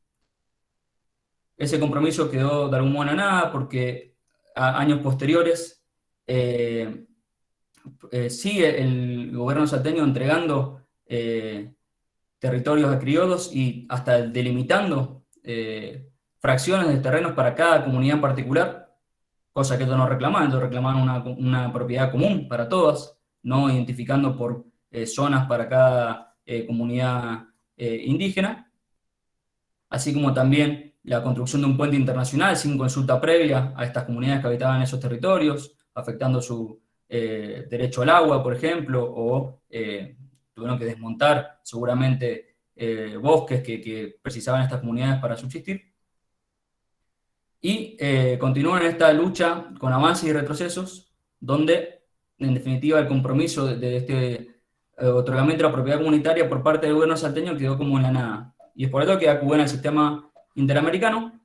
Ese compromiso quedó de algún modo en la nada porque a años posteriores sigue el gobierno salteño entregando territorios a criollos y hasta delimitando fracciones de terrenos para cada comunidad en particular, cosa que ellos no reclamaban. Ellos reclamaban una propiedad común para todas, no identificando por zonas para cada comunidad indígena, así como también la construcción de un puente internacional sin consulta previa a estas comunidades que habitaban esos territorios, afectando su derecho al agua, por ejemplo, o tuvieron que desmontar seguramente bosques que precisaban estas comunidades para subsistir. Y continúan esta lucha con avances y retrocesos, donde en definitiva el compromiso de este otorgamiento de la propiedad comunitaria por parte del gobierno salteño quedó como en la nada. Y es por eso que acuden al sistema interamericano,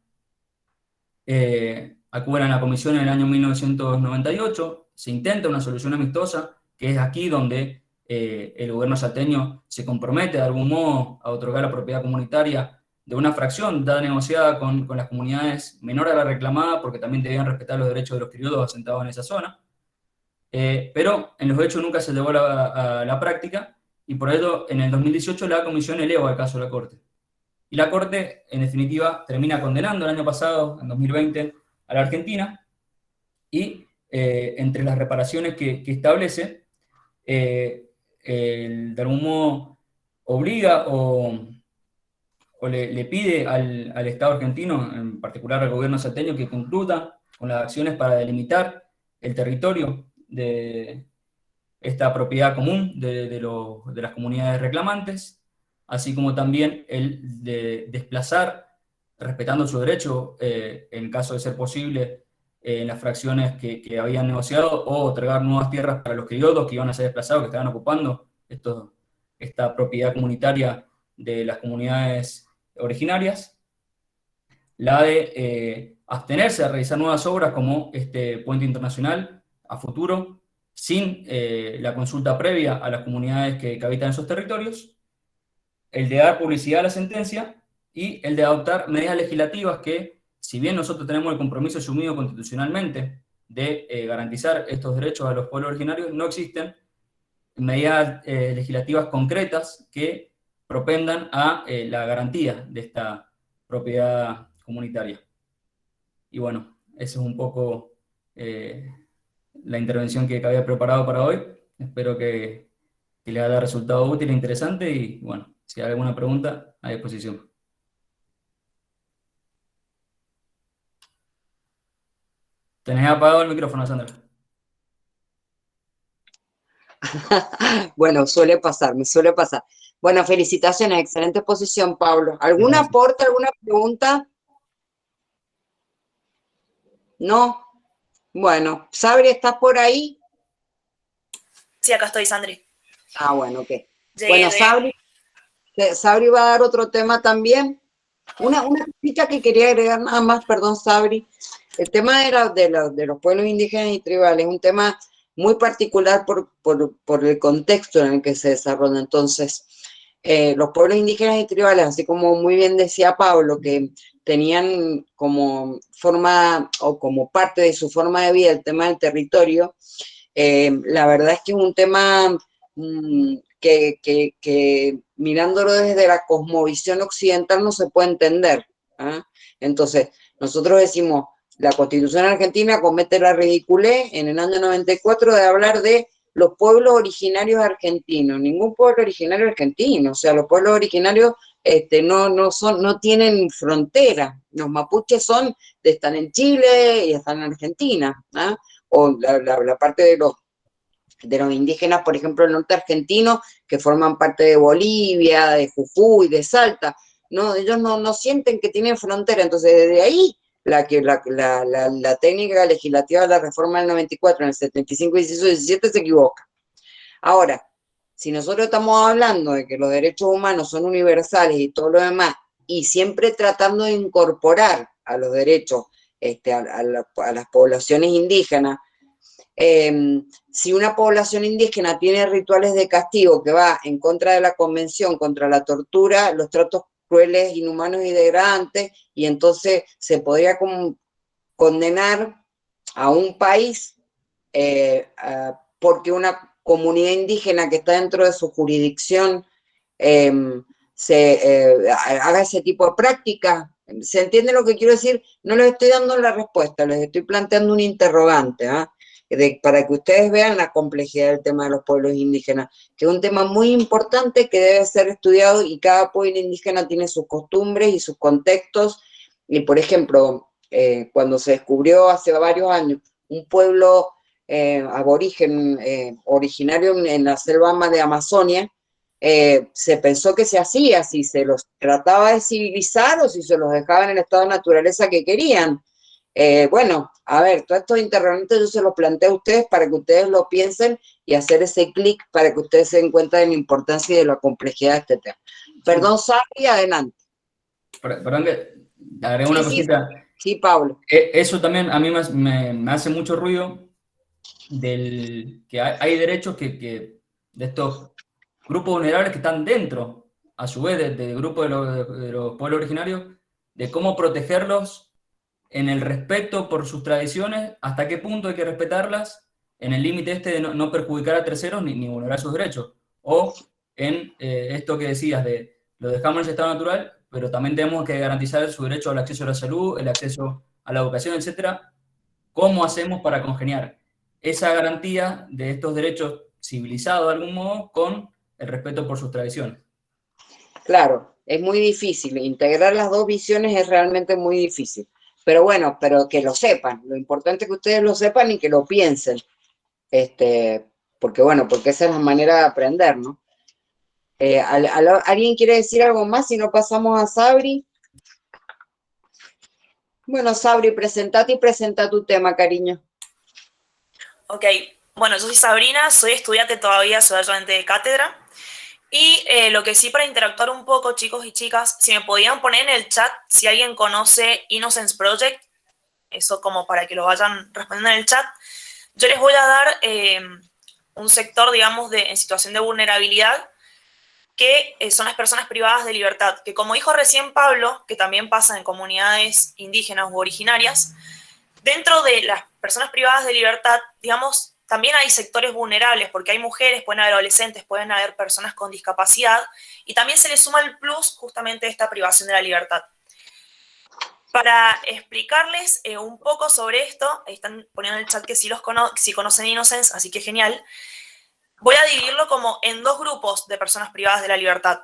acuden a la comisión en el año 1998, se intenta una solución amistosa, que es aquí donde el gobierno salteño se compromete de algún modo a otorgar la propiedad comunitaria de una fracción dada negociada con las comunidades menor a la reclamada, porque también debían respetar los derechos de los criollos asentados en esa zona. Pero en los hechos nunca se llevó a la práctica, y por ello en el 2018 la comisión eleva el caso a la Corte. Y la Corte, en definitiva, termina condenando el año pasado, en 2020, a la Argentina, y entre las reparaciones que establece, de algún modo obliga o le pide al Estado argentino, en particular al gobierno salteño, que concluya con las acciones para delimitar el territorio de esta propiedad común de las comunidades reclamantes, así como también el de desplazar, respetando su derecho, en caso de ser posible, en las fracciones que habían negociado, o otorgar nuevas tierras para los criollos que iban a ser desplazados, que estaban ocupando esta propiedad comunitaria de las comunidades originarias, la de abstenerse a realizar nuevas obras como este puente internacional a futuro, sin la consulta previa a las comunidades que habitan esos territorios, el de dar publicidad a la sentencia y el de adoptar medidas legislativas que, si bien nosotros tenemos el compromiso asumido constitucionalmente de garantizar estos derechos a los pueblos originarios, no existen medidas legislativas concretas que propendan a la garantía de esta propiedad comunitaria. Y bueno, esa es un poco la intervención que había preparado para hoy. Espero que les haya resultado útil e interesante, y bueno, si hay alguna pregunta, a disposición. Tenés apagado el micrófono, Sandra. Bueno, suele pasar, me suele pasar. Bueno, felicitaciones, excelente exposición, Pablo. ¿Algún Gracias. aporte, alguna pregunta? ¿No? Bueno, Sabri, ¿estás por ahí? Sí, acá estoy, Sandri. Ah, bueno, ok. Llegué, Bueno, llegué. Sabri va a dar otro tema también. Una cosita que quería agregar nada más, perdón, Sabri. El tema de los pueblos indígenas y tribales, un tema muy particular por el contexto en el que se desarrolla. Entonces, los pueblos indígenas y tribales, así como muy bien decía Pablo, que tenían como forma o como parte de su forma de vida el tema del territorio, la verdad es que es un tema que mirándolo desde la cosmovisión occidental no se puede entender. ¿Ah? Entonces, nosotros decimos, la Constitución argentina comete la ridiculez en el año 94 de hablar de los pueblos originarios argentinos. Ningún pueblo originario argentino, o sea, los pueblos originarios no tienen frontera. Los mapuches están en Chile y están en Argentina. ¿Ah? O la parte de los indígenas, por ejemplo, del norte argentino, que forman parte de Bolivia, de Jujuy, de Salta, no, ellos no sienten que tienen frontera, entonces desde ahí la técnica legislativa de la reforma del 94, en el 75, 16, 17 se equivoca. Ahora, si nosotros estamos hablando de que los derechos humanos son universales y todo lo demás, y siempre tratando de incorporar a los derechos a las poblaciones indígenas, si una población indígena tiene rituales de castigo que va en contra de la convención contra la tortura, los tratos crueles, inhumanos y degradantes, y entonces se podría condenar a un país porque una comunidad indígena que está dentro de su jurisdicción eh, haga ese tipo de prácticas. ¿Se entiende lo que quiero decir? No les estoy dando la respuesta, les estoy planteando un interrogante, para que ustedes vean la complejidad del tema de los pueblos indígenas, que es un tema muy importante que debe ser estudiado y cada pueblo indígena tiene sus costumbres y sus contextos. Y, por ejemplo, cuando se descubrió hace varios años un pueblo aborigen originario en la selva de Amazonia, se pensó que se hacía, si se los trataba de civilizar o si se los dejaba en el estado de naturaleza que querían. Bueno, a ver, todos estos interrogantes yo se los planteo a ustedes para que ustedes lo piensen y hacer ese clic para que ustedes se den cuenta de la importancia y de la complejidad de este tema. Perdón, Sabri, adelante. Perdón que agregué una Sí, cosita. sí, Pablo. Eso también a mí me hace mucho ruido que hay derechos de estos grupos vulnerables que están dentro, a su vez, del grupo de los pueblos originarios, de cómo protegerlos en el respeto por sus tradiciones, hasta qué punto hay que respetarlas, en el límite de no perjudicar a terceros ni vulnerar sus derechos. O en esto que decías de lo dejamos en ese estado natural, pero también tenemos que garantizar su derecho al acceso a la salud, el acceso a la educación, etcétera. ¿Cómo hacemos para congeniar esa garantía de estos derechos civilizados de algún modo con el respeto por sus tradiciones? Claro, es muy difícil. Integrar las dos visiones es realmente muy difícil. Pero bueno, pero que lo sepan. Lo importante es que ustedes lo sepan y que lo piensen. Porque bueno, porque esa es la manera de aprender, ¿no? ¿Alguien quiere decir algo más? Si no pasamos a Sabri. Bueno, Sabri, presentate y presenta tu tema, cariño. Ok, bueno, yo soy Sabrina, soy estudiante todavía, soy ayudante de cátedra. Y lo que sí, para interactuar un poco, chicos y chicas, si me podían poner en el chat si alguien conoce Innocence Project, eso como para que lo vayan respondiendo en el chat. Yo les voy a dar un sector, digamos, en situación de vulnerabilidad, que son las personas privadas de libertad, que como dijo recién Pablo, que también pasa en comunidades indígenas u originarias, dentro de las personas privadas de libertad, digamos, también hay sectores vulnerables, porque hay mujeres, pueden haber adolescentes, pueden haber personas con discapacidad, y también se le suma el plus justamente de esta privación de la libertad. Para explicarles un poco sobre esto, ahí están poniendo en el chat que sí conocen Innocence, así que genial. Voy a dividirlo como en dos grupos de personas privadas de la libertad.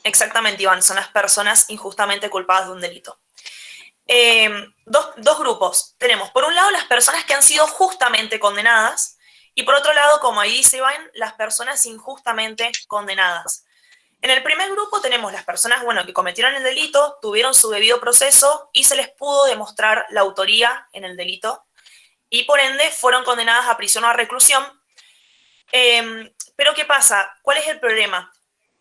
Exactamente, Iván, son las personas injustamente culpadas de un delito. Dos grupos. Tenemos, por un lado, las personas que han sido justamente condenadas, Y por otro lado, como ahí dice Iván, las personas injustamente condenadas. En el primer grupo tenemos las personas, que cometieron el delito, tuvieron su debido proceso y se les pudo demostrar la autoría en el delito y por ende fueron condenadas a prisión o a reclusión. Pero ¿qué pasa? ¿Cuál es el problema?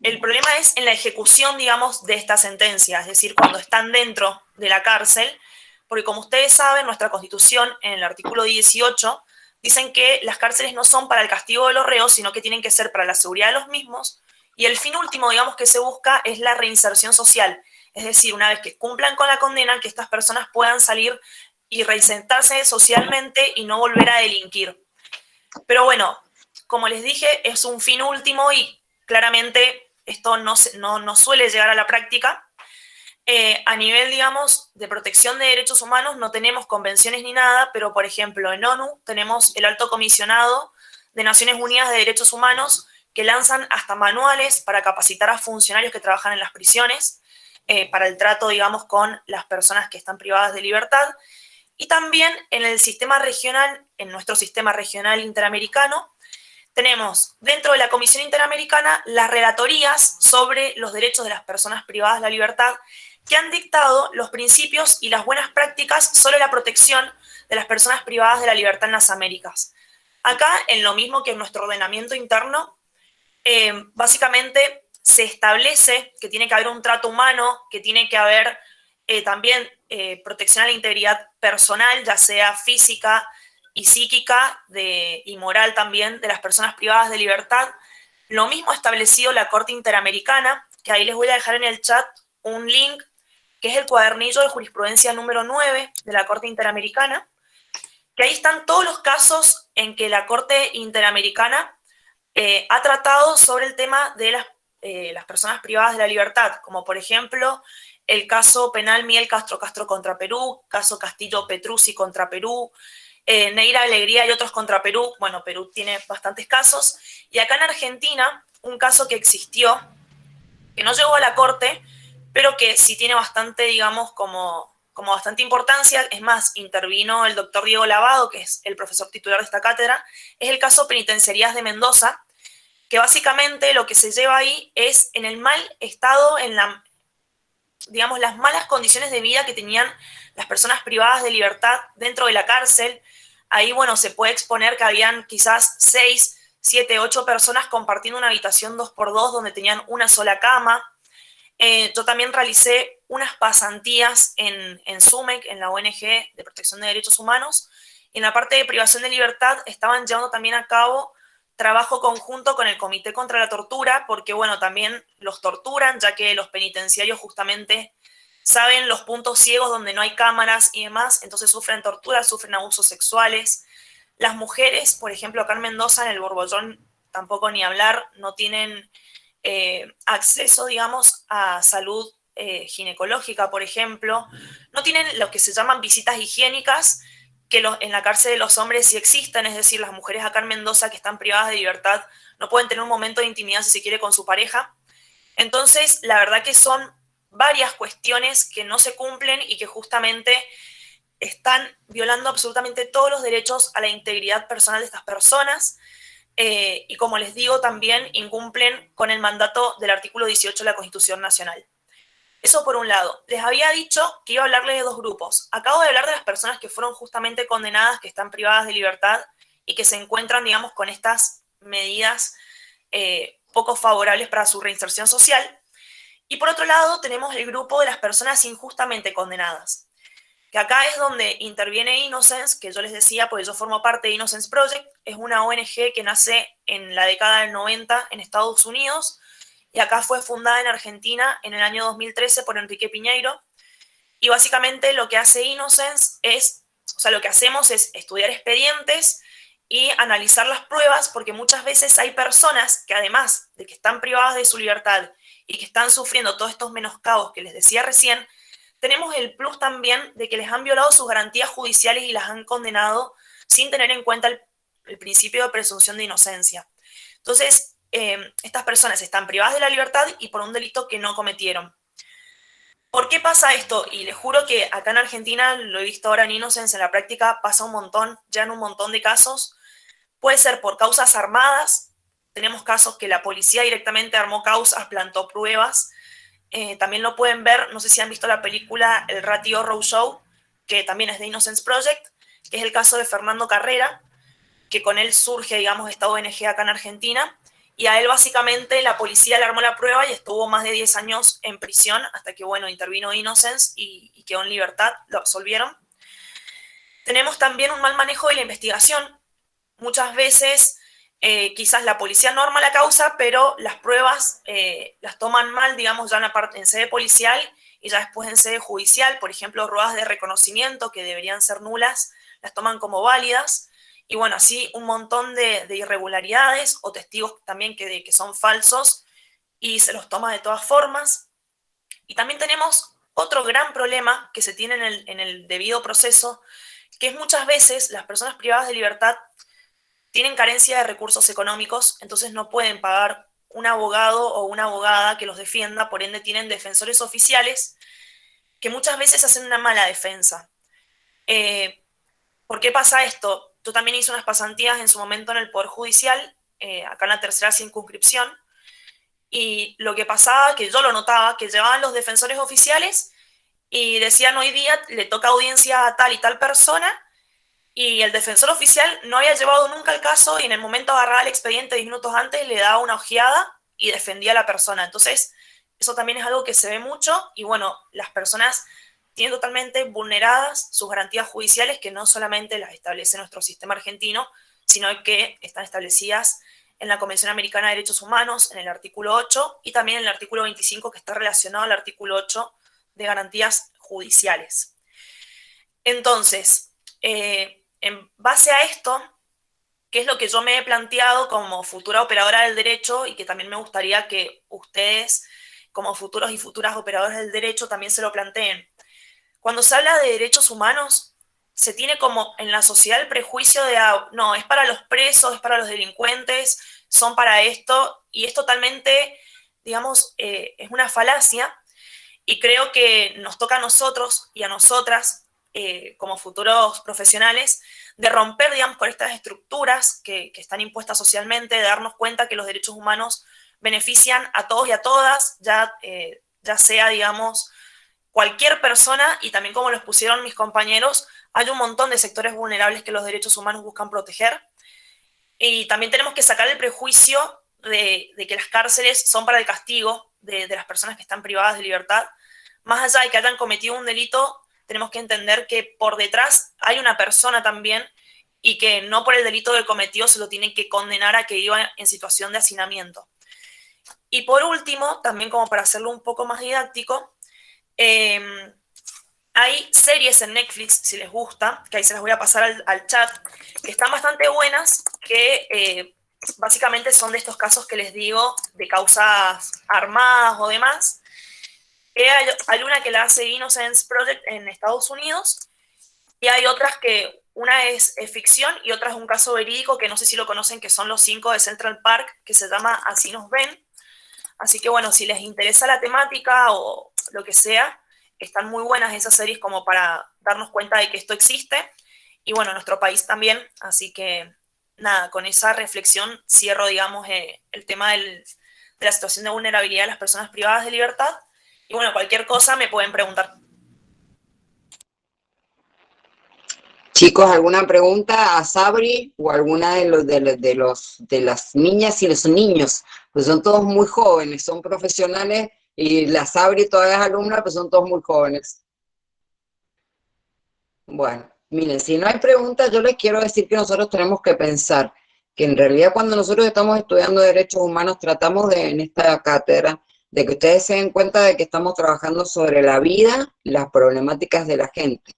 El problema es en la ejecución, digamos, de esta sentencia, es decir, cuando están dentro de la cárcel, porque como ustedes saben, nuestra Constitución, en el artículo 18, dicen que las cárceles no son para el castigo de los reos, sino que tienen que ser para la seguridad de los mismos, y el fin último, digamos, que se busca es la reinserción social, es decir, una vez que cumplan con la condena, que estas personas puedan salir y reinsertarse socialmente y no volver a delinquir. Pero bueno, como les dije, es un fin último y claramente esto no suele llegar a la práctica. A nivel, digamos, de protección de derechos humanos no tenemos convenciones ni nada, pero por ejemplo en ONU tenemos el Alto Comisionado de Naciones Unidas de Derechos Humanos que lanzan hasta manuales para capacitar a funcionarios que trabajan en las prisiones para el trato, digamos, con las personas que están privadas de libertad. Y también en el sistema regional, en nuestro sistema regional interamericano, tenemos dentro de la Comisión Interamericana las relatorías sobre los derechos de las personas privadas de la libertad que han dictado los principios y las buenas prácticas sobre la protección de las personas privadas de la libertad en las Américas. Acá, en lo mismo que en nuestro ordenamiento interno, básicamente se establece que tiene que haber un trato humano, que tiene que haber también protección a la integridad personal, ya sea física y psíquica y moral también de las personas privadas de libertad. Lo mismo ha establecido la Corte Interamericana, que ahí les voy a dejar en el chat un link, que es el cuadernillo de jurisprudencia número 9 de la Corte Interamericana, que ahí están todos los casos en que la Corte Interamericana ha tratado sobre el tema de las personas privadas de la libertad, como por ejemplo el caso penal Miguel Castro contra Perú, caso Castillo Petruzzi contra Perú, Neira Alegría y otros contra Perú. Bueno, Perú tiene bastantes casos. Y acá en Argentina, un caso que existió, que no llegó a la corte, pero que sí tiene bastante, digamos, como bastante importancia, es más, intervino el doctor Diego Lavado, que es el profesor titular de esta cátedra, es el caso Penitenciarías de Mendoza, que básicamente lo que se lleva ahí es en el mal estado, en digamos, las malas condiciones de vida que tenían las personas privadas de libertad dentro de la cárcel. Ahí, bueno, se puede exponer que habían quizás 6, 7, 8 personas compartiendo una habitación 2x2 donde tenían una sola cama. Yo también realicé unas pasantías en SUMEC, en la ONG de Protección de Derechos Humanos, y en la parte de privación de libertad estaban llevando también a cabo trabajo conjunto con el Comité contra la Tortura, porque, bueno, también los torturan, ya que los penitenciarios justamente saben los puntos ciegos donde no hay cámaras y demás, entonces sufren tortura, sufren abusos sexuales. Las mujeres, por ejemplo, acá en Mendoza, en el Borbollón, tampoco ni hablar, no tienen acceso, digamos, a salud ginecológica, por ejemplo, no tienen lo que se llaman visitas higiénicas, que en la cárcel de los hombres sí existen, es decir, las mujeres acá en Mendoza que están privadas de libertad no pueden tener un momento de intimidad si se quiere con su pareja. Entonces, la verdad que son varias cuestiones que no se cumplen y que justamente están violando absolutamente todos los derechos a la integridad personal de estas personas. Y como les digo, también incumplen con el mandato del artículo 18 de la Constitución Nacional. Eso por un lado. Les había dicho que iba a hablarles de dos grupos. Acabo de hablar de las personas que fueron justamente condenadas, que están privadas de libertad y que se encuentran, digamos, con estas medidas poco favorables para su reinserción social. Y por otro lado, tenemos el grupo de las personas injustamente condenadas, que acá es donde interviene Innocence, que yo les decía, porque yo formo parte de Innocence Project, es una ONG que nace en la década del 90 en Estados Unidos, y acá fue fundada en Argentina en el año 2013 por Enrique Piñeiro, y básicamente lo que hace Innocence lo que hacemos es estudiar expedientes y analizar las pruebas, porque muchas veces hay personas que además de que están privadas de su libertad y que están sufriendo todos estos menoscabos que les decía recién, tenemos el plus también de que les han violado sus garantías judiciales y las han condenado sin tener en cuenta el principio de presunción de inocencia. Entonces, estas personas están privadas de la libertad y por un delito que no cometieron. ¿Por qué pasa esto? Y les juro que acá en Argentina, lo he visto ahora en Innocence, en la práctica pasa un montón, ya en un montón de casos, Puede ser por causas armadas. Tenemos casos que la policía directamente armó causas, plantó pruebas. También lo pueden ver, no sé si han visto la película El Ratty Horror Show, que también es de Innocence Project, que es el caso de Fernando Carrera, que con él surge, digamos, esta ONG acá en Argentina, y a él básicamente la policía le armó la prueba y estuvo más de 10 años en prisión hasta que, bueno, intervino Innocence y quedó en libertad, lo absolvieron. Tenemos también un mal manejo de la investigación. Muchas veces quizás la policía no arma la causa, pero las pruebas las toman mal, digamos, ya en sede policial y ya después en sede judicial. Por ejemplo, ruedas de reconocimiento que deberían ser nulas, las toman como válidas. Y bueno, así un montón de irregularidades o testigos también que son falsos y se los toma de todas formas. Y también tenemos otro gran problema que se tiene en el debido proceso, que es muchas veces las personas privadas de libertad tienen carencia de recursos económicos, entonces no pueden pagar un abogado o una abogada que los defienda, por ende tienen defensores oficiales que muchas veces hacen una mala defensa. ¿Por qué pasa esto? Yo también hice unas pasantías en su momento en el Poder Judicial, acá en la tercera circunscripción, y lo que pasaba, que yo lo notaba, que llevaban los defensores oficiales y decían hoy día le toca audiencia a tal y tal persona, y el defensor oficial no había llevado nunca el caso y en el momento agarraba el expediente 10 minutos antes, le daba una ojeada y defendía a la persona. Entonces, eso también es algo que se ve mucho y bueno, las personas tienen totalmente vulneradas sus garantías judiciales, que no solamente las establece nuestro sistema argentino, sino que están establecidas en la Convención Americana de Derechos Humanos, en el artículo 8, y también en el artículo 25, que está relacionado al artículo 8 de garantías judiciales. Entonces, en base a esto, que es lo que yo me he planteado como futura operadora del derecho y que también me gustaría que ustedes, como futuros y futuras operadoras del derecho, también se lo planteen. Cuando se habla de derechos humanos, se tiene como en la sociedad el prejuicio de, no, es para los presos, es para los delincuentes, son para esto, y es totalmente, digamos, es una falacia, y creo que nos toca a nosotros y a nosotras, como futuros profesionales, de romper, digamos, con estas estructuras que están impuestas socialmente, de darnos cuenta que los derechos humanos benefician a todos y a todas, ya sea, digamos, cualquier persona, y también como lo pusieron mis compañeros, hay un montón de sectores vulnerables que los derechos humanos buscan proteger. Y también tenemos que sacar el prejuicio de que las cárceles son para el castigo de las personas que están privadas de libertad. Más allá de que hayan cometido un delito, tenemos que entender que por detrás hay una persona también y que no por el delito que cometió se lo tienen que condenar a que viva en situación de hacinamiento. Y por último, también como para hacerlo un poco más didáctico, hay series en Netflix, si les gusta, que ahí se las voy a pasar al chat, que están bastante buenas, que básicamente son de estos casos que les digo, de causas armadas o demás. Hay una que la hace Innocence Project en Estados Unidos, y hay otras que, una es ficción y otra es un caso verídico, que no sé si lo conocen, que son Los 5 de Central Park, que se llama Así nos ven. Así que bueno, si les interesa la temática o lo que sea, están muy buenas esas series como para darnos cuenta de que esto existe. Y bueno, nuestro país también. Así que nada, con esa reflexión cierro, digamos, el tema de la situación de vulnerabilidad de las personas privadas de libertad. Y bueno, cualquier cosa me pueden preguntar. Chicos, ¿alguna pregunta a Sabri o alguna de las niñas y los niños? Pues son todos muy jóvenes, son profesionales, y la Sabri todavía es alumna, pues son todos muy jóvenes. Bueno, miren, si no hay preguntas, yo les quiero decir que nosotros tenemos que pensar que en realidad cuando nosotros estamos estudiando derechos humanos, tratamos en esta cátedra de que ustedes se den cuenta de que estamos trabajando sobre la vida y las problemáticas de la gente.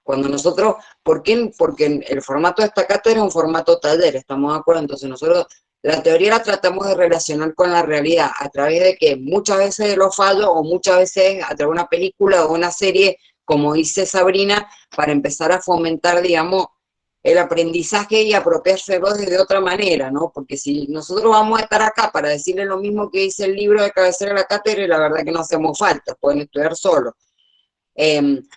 Cuando nosotros, ¿por qué? Porque el formato de esta cátedra es un formato taller, ¿estamos de acuerdo? Entonces nosotros la teoría la tratamos de relacionar con la realidad a través de que muchas veces de los fallos o muchas veces a través de una película o una serie, como dice Sabrina, para empezar a fomentar, digamos, el aprendizaje y apropiárselo de otra manera, ¿no? Porque si nosotros vamos a estar acá para decirles lo mismo que dice el libro de cabecera de la cátedra, la verdad que no hacemos falta, pueden estudiar solos.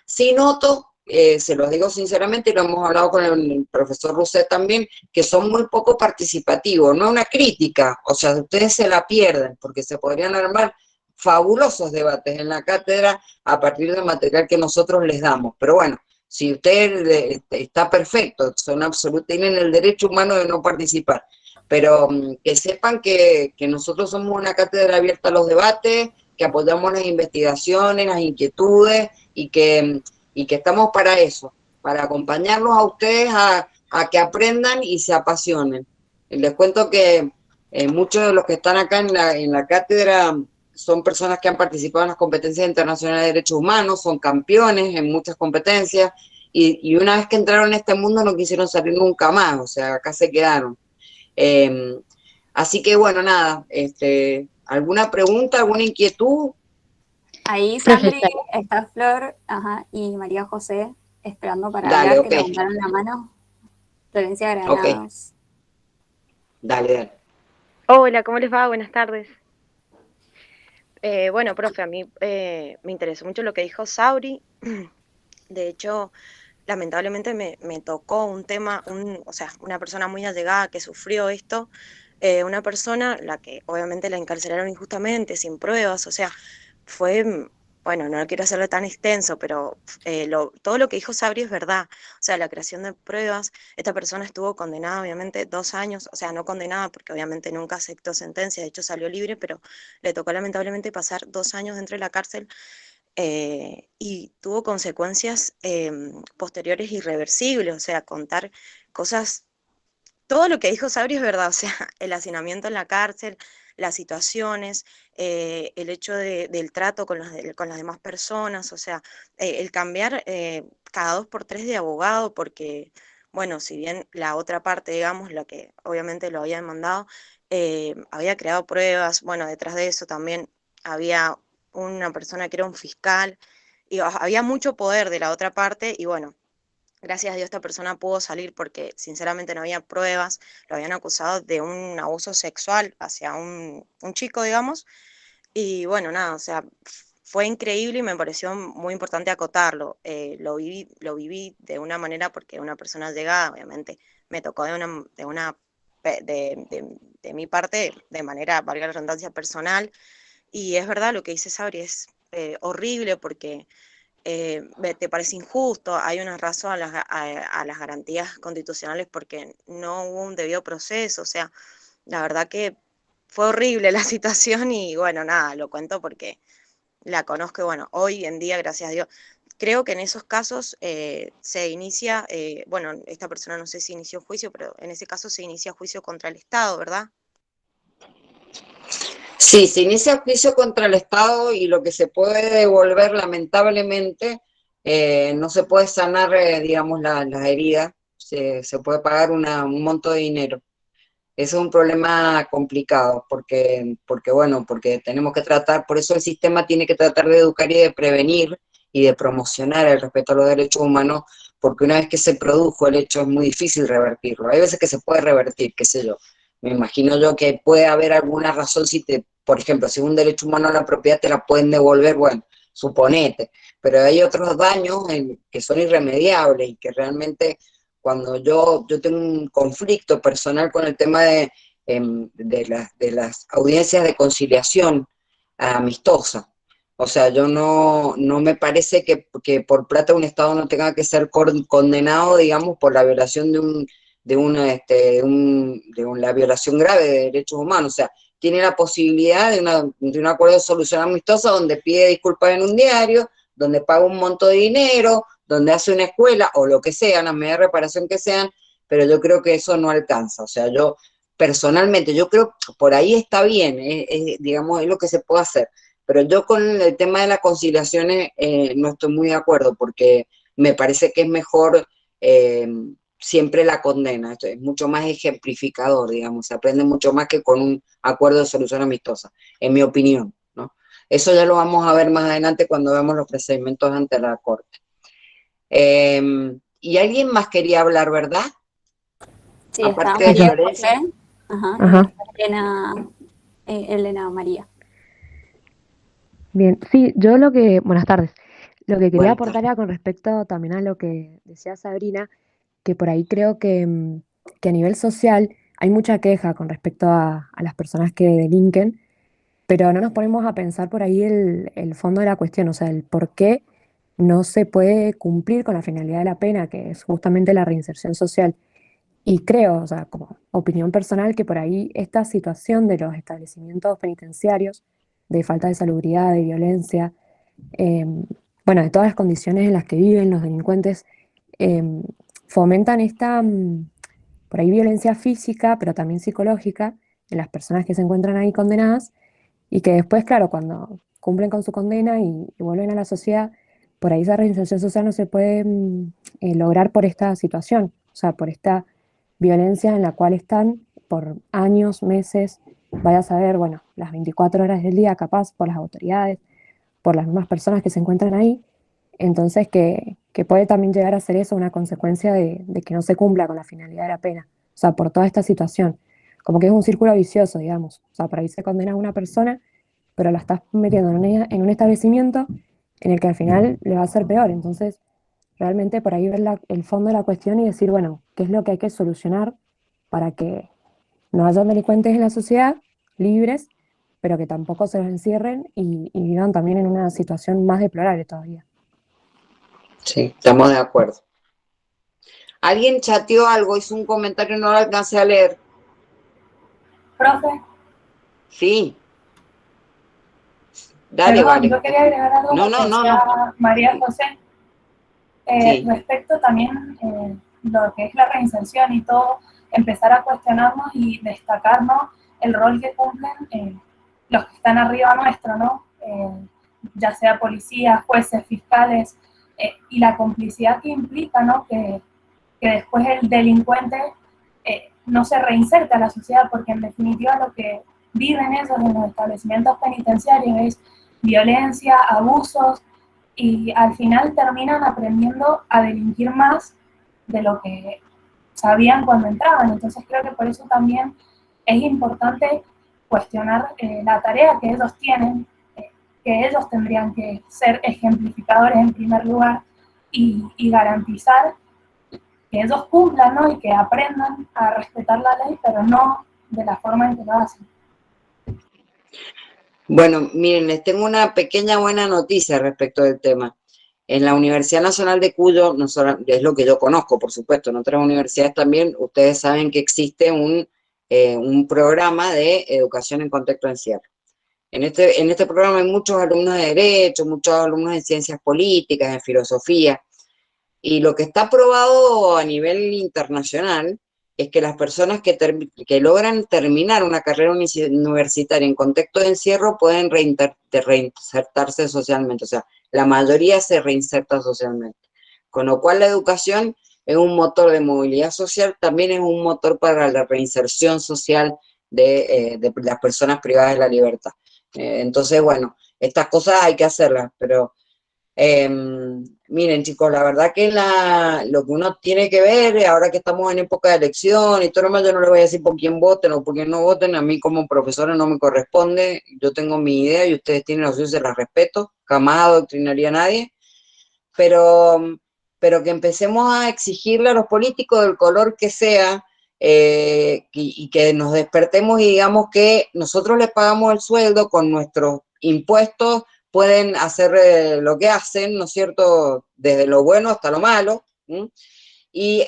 Sí noto se los digo sinceramente, y lo hemos hablado con el profesor Rousset también, que son muy poco participativos, no una crítica, o sea, ustedes se la pierden, porque se podrían armar fabulosos debates en la cátedra a partir del material que nosotros les damos, pero bueno, si usted está perfecto, tienen el derecho humano de no participar, pero que sepan que nosotros somos una cátedra abierta a los debates, que apoyamos las investigaciones, las inquietudes, y que estamos para eso, para acompañarlos a ustedes a que aprendan y se apasionen. Y les cuento que muchos de los que están acá en la cátedra son personas que han participado en las competencias internacionales de derechos humanos, son campeones en muchas competencias, y una vez que entraron en este mundo no quisieron salir nunca más, o sea, acá se quedaron. Así que bueno, nada, ¿alguna pregunta, alguna inquietud? Ahí Sandri, está Flor, y María José esperando para hablar, que levantaron la mano. Florencia Granados. Dale. Hola, ¿cómo les va? Buenas tardes. Bueno, profe, a mí me interesó mucho lo que dijo Sauri. De hecho, lamentablemente me tocó un tema, o sea, una persona muy allegada que sufrió esto, una persona la que obviamente la encarcelaron injustamente, sin pruebas, o sea, fue, bueno, no quiero hacerlo tan extenso, pero todo lo que dijo Sabri es verdad, o sea, la creación de pruebas, esta persona estuvo condenada obviamente 2 años, o sea, no condenada porque obviamente nunca aceptó sentencia, de hecho salió libre, pero le tocó lamentablemente pasar 2 años dentro de la cárcel, y tuvo consecuencias posteriores irreversibles, o sea, contar cosas, todo lo que dijo Sabri es verdad, o sea, el hacinamiento en la cárcel, las situaciones, el hecho del trato con las demás personas, o sea, el cambiar cada 2 por 3 de abogado, porque, bueno, si bien la otra parte, digamos, la que obviamente lo había demandado, había creado pruebas, bueno, detrás de eso también había una persona que era un fiscal, y había mucho poder de la otra parte, y bueno, gracias a Dios esta persona pudo salir porque sinceramente no había pruebas, lo habían acusado de un abuso sexual hacia un chico, digamos, y bueno, nada, o sea, fue increíble y me pareció muy importante acotarlo. Lo viví de una manera porque una persona llegada, obviamente, me tocó de mi parte, de manera, valga la redundancia, personal, y es verdad lo que dice Sabri, es horrible porque te parece injusto, hay una razón a las garantías constitucionales porque no hubo un debido proceso, o sea, la verdad que fue horrible la situación y bueno, nada, lo cuento porque la conozco y bueno, hoy en día, gracias a Dios, creo que en esos casos se inicia, bueno, esta persona no sé si inició juicio, pero en ese caso se inicia juicio contra el Estado, ¿verdad? Sí, se inicia juicio contra el Estado y lo que se puede devolver, lamentablemente, no se puede sanar, digamos, las heridas, se puede pagar un monto de dinero. Ese es un problema complicado, porque tenemos que tratar, por eso el sistema tiene que tratar de educar y de prevenir y de promocionar el respeto a los derechos humanos, porque una vez que se produjo el hecho es muy difícil revertirlo. Hay veces que se puede revertir, qué sé yo. Me imagino yo que puede haber alguna razón por ejemplo, si un derecho humano a la propiedad te la pueden devolver, bueno, suponete, pero hay otros daños que son irremediables y que realmente cuando yo tengo un conflicto personal con el tema de las audiencias de conciliación amistosa. O sea, yo no me parece que por plata un Estado no tenga que ser condenado, digamos, por la violación la violación grave de derechos humanos. O sea, tiene la posibilidad de un acuerdo de solución amistosa donde pide disculpas en un diario, donde paga un monto de dinero, donde hace una escuela o lo que sea, las medidas de reparación que sean, pero yo creo que eso no alcanza. O sea, yo personalmente, yo creo que por ahí está bien, digamos, es lo que se puede hacer. Pero yo con el tema de las conciliaciones no estoy muy de acuerdo, porque me parece que es mejor siempre la condena. Esto es mucho más ejemplificador, digamos, se aprende mucho más que con un acuerdo de solución amistosa, en mi opinión, ¿no? Eso ya lo vamos a ver más adelante cuando veamos los procedimientos ante la Corte. Y alguien más quería hablar, ¿verdad? Sí, aparte de Florencia. Elena María. Bien, sí, buenas tardes. Lo que quería Cuenta. aportar era con respecto también a lo que decía Sabrina, que por ahí creo que a nivel social hay mucha queja con respecto a las personas que delinquen, pero no nos ponemos a pensar por ahí el fondo de la cuestión, o sea, el por qué no se puede cumplir con la finalidad de la pena, que es justamente la reinserción social. Y creo, o sea, como opinión personal, que por ahí esta situación de los establecimientos penitenciarios, de falta de salubridad, de violencia, eh, bueno, de todas las condiciones en las que viven los delincuentes, eh, fomentan esta, por ahí, violencia física, pero también psicológica, en las personas que se encuentran ahí condenadas, y que después, claro, cuando cumplen con su condena y vuelven a la sociedad, por ahí esa reinserción social no se puede lograr por esta situación, o sea, por esta violencia en la cual están por años, meses, vaya a saber, bueno, las 24 horas del día, capaz, por las autoridades, por las mismas personas que se encuentran ahí. Entonces, que puede también llegar a ser eso una consecuencia de que no se cumpla con la finalidad de la pena, o sea, por toda esta situación. Como que es un círculo vicioso, digamos. O sea, por ahí se condena a una persona, pero la estás metiendo en un establecimiento en el que al final le va a ser peor. Entonces, realmente por ahí ver el fondo de la cuestión y decir, bueno, ¿qué es lo que hay que solucionar para que no haya delincuentes en la sociedad, libres, pero que tampoco se los encierren y vivan también en una situación más deplorable todavía? Sí, estamos de acuerdo. Alguien chateó algo, hizo un comentario, no lo alcancé a leer. Profe, Sí, dale, perdón, vale. yo quería agregar algo No, a lo que no, no, decía no. María José. Sí, Respecto también lo que es la reinserción y todo, empezar a cuestionarnos y destacarnos el rol que cumplen los que están arriba nuestro, ¿no? Ya sea policías, jueces, fiscales, y la complicidad que implica, ¿no? Que después el delincuente no se reinserta a la sociedad, porque en definitiva lo que viven ellos en los establecimientos penitenciarios es violencia, abusos, y al final terminan aprendiendo a delinquir más de lo que sabían cuando entraban. Entonces creo que por eso también es importante cuestionar la tarea que ellos tienen, que ellos tendrían que ser ejemplificadores en primer lugar y garantizar que ellos cumplan, ¿no? Y que aprendan a respetar la ley, pero no de la forma en que lo hacen. bueno, miren, les tengo una pequeña buena noticia respecto del tema. En la Universidad Nacional de Cuyo, no solo, es lo que yo conozco, por supuesto, en otras universidades también, ustedes saben que existe un programa de educación en contexto de encierro. En este programa hay muchos alumnos de Derecho, muchos alumnos de Ciencias Políticas, de Filosofía, y lo que está aprobado a nivel internacional es que las personas que logran terminar una carrera universitaria en contexto de encierro pueden reinsertarse socialmente, o sea, la mayoría se reinserta socialmente. Con lo cual la educación es un motor de movilidad social, también es un motor para la reinserción social de las personas privadas de la libertad. Entonces, bueno, estas cosas hay que hacerlas, pero miren, chicos, la verdad que lo que uno tiene que ver, ahora que estamos en época de elección y todo lo demás, yo no le voy a decir por quién voten o por quién no voten, a mí como profesora no me corresponde, yo tengo mi idea y ustedes tienen los suyos, se las respeto, jamás adoctrinaría a nadie, pero, pero que empecemos a exigirle a los políticos del color que sea, y que nos despertemos y digamos que nosotros les pagamos el sueldo con nuestros impuestos, pueden hacer lo que hacen, ¿no es cierto?, desde lo bueno hasta lo malo, ¿sí? Y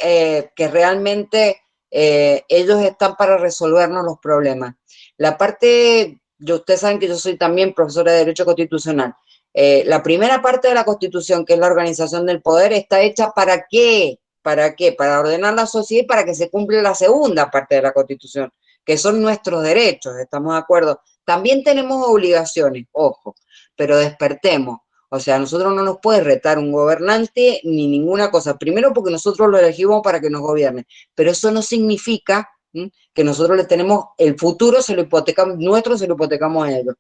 que realmente ellos están para resolvernos los problemas. La parte, ustedes saben que yo soy también profesora de Derecho Constitucional. La primera parte de la Constitución, que es la organización del poder, está hecha ¿para qué? ¿Para qué? Para ordenar la sociedad y para que se cumpla la segunda parte de la Constitución, que son nuestros derechos, ¿estamos de acuerdo? También tenemos obligaciones, ojo, pero despertemos. O sea, a nosotros no nos puede retar un gobernante ni ninguna cosa. Primero porque nosotros lo elegimos para que nos gobierne, pero eso no significa que nosotros le tenemos el futuro, se lo hipotecamos, nuestro se lo hipotecamos a ellos.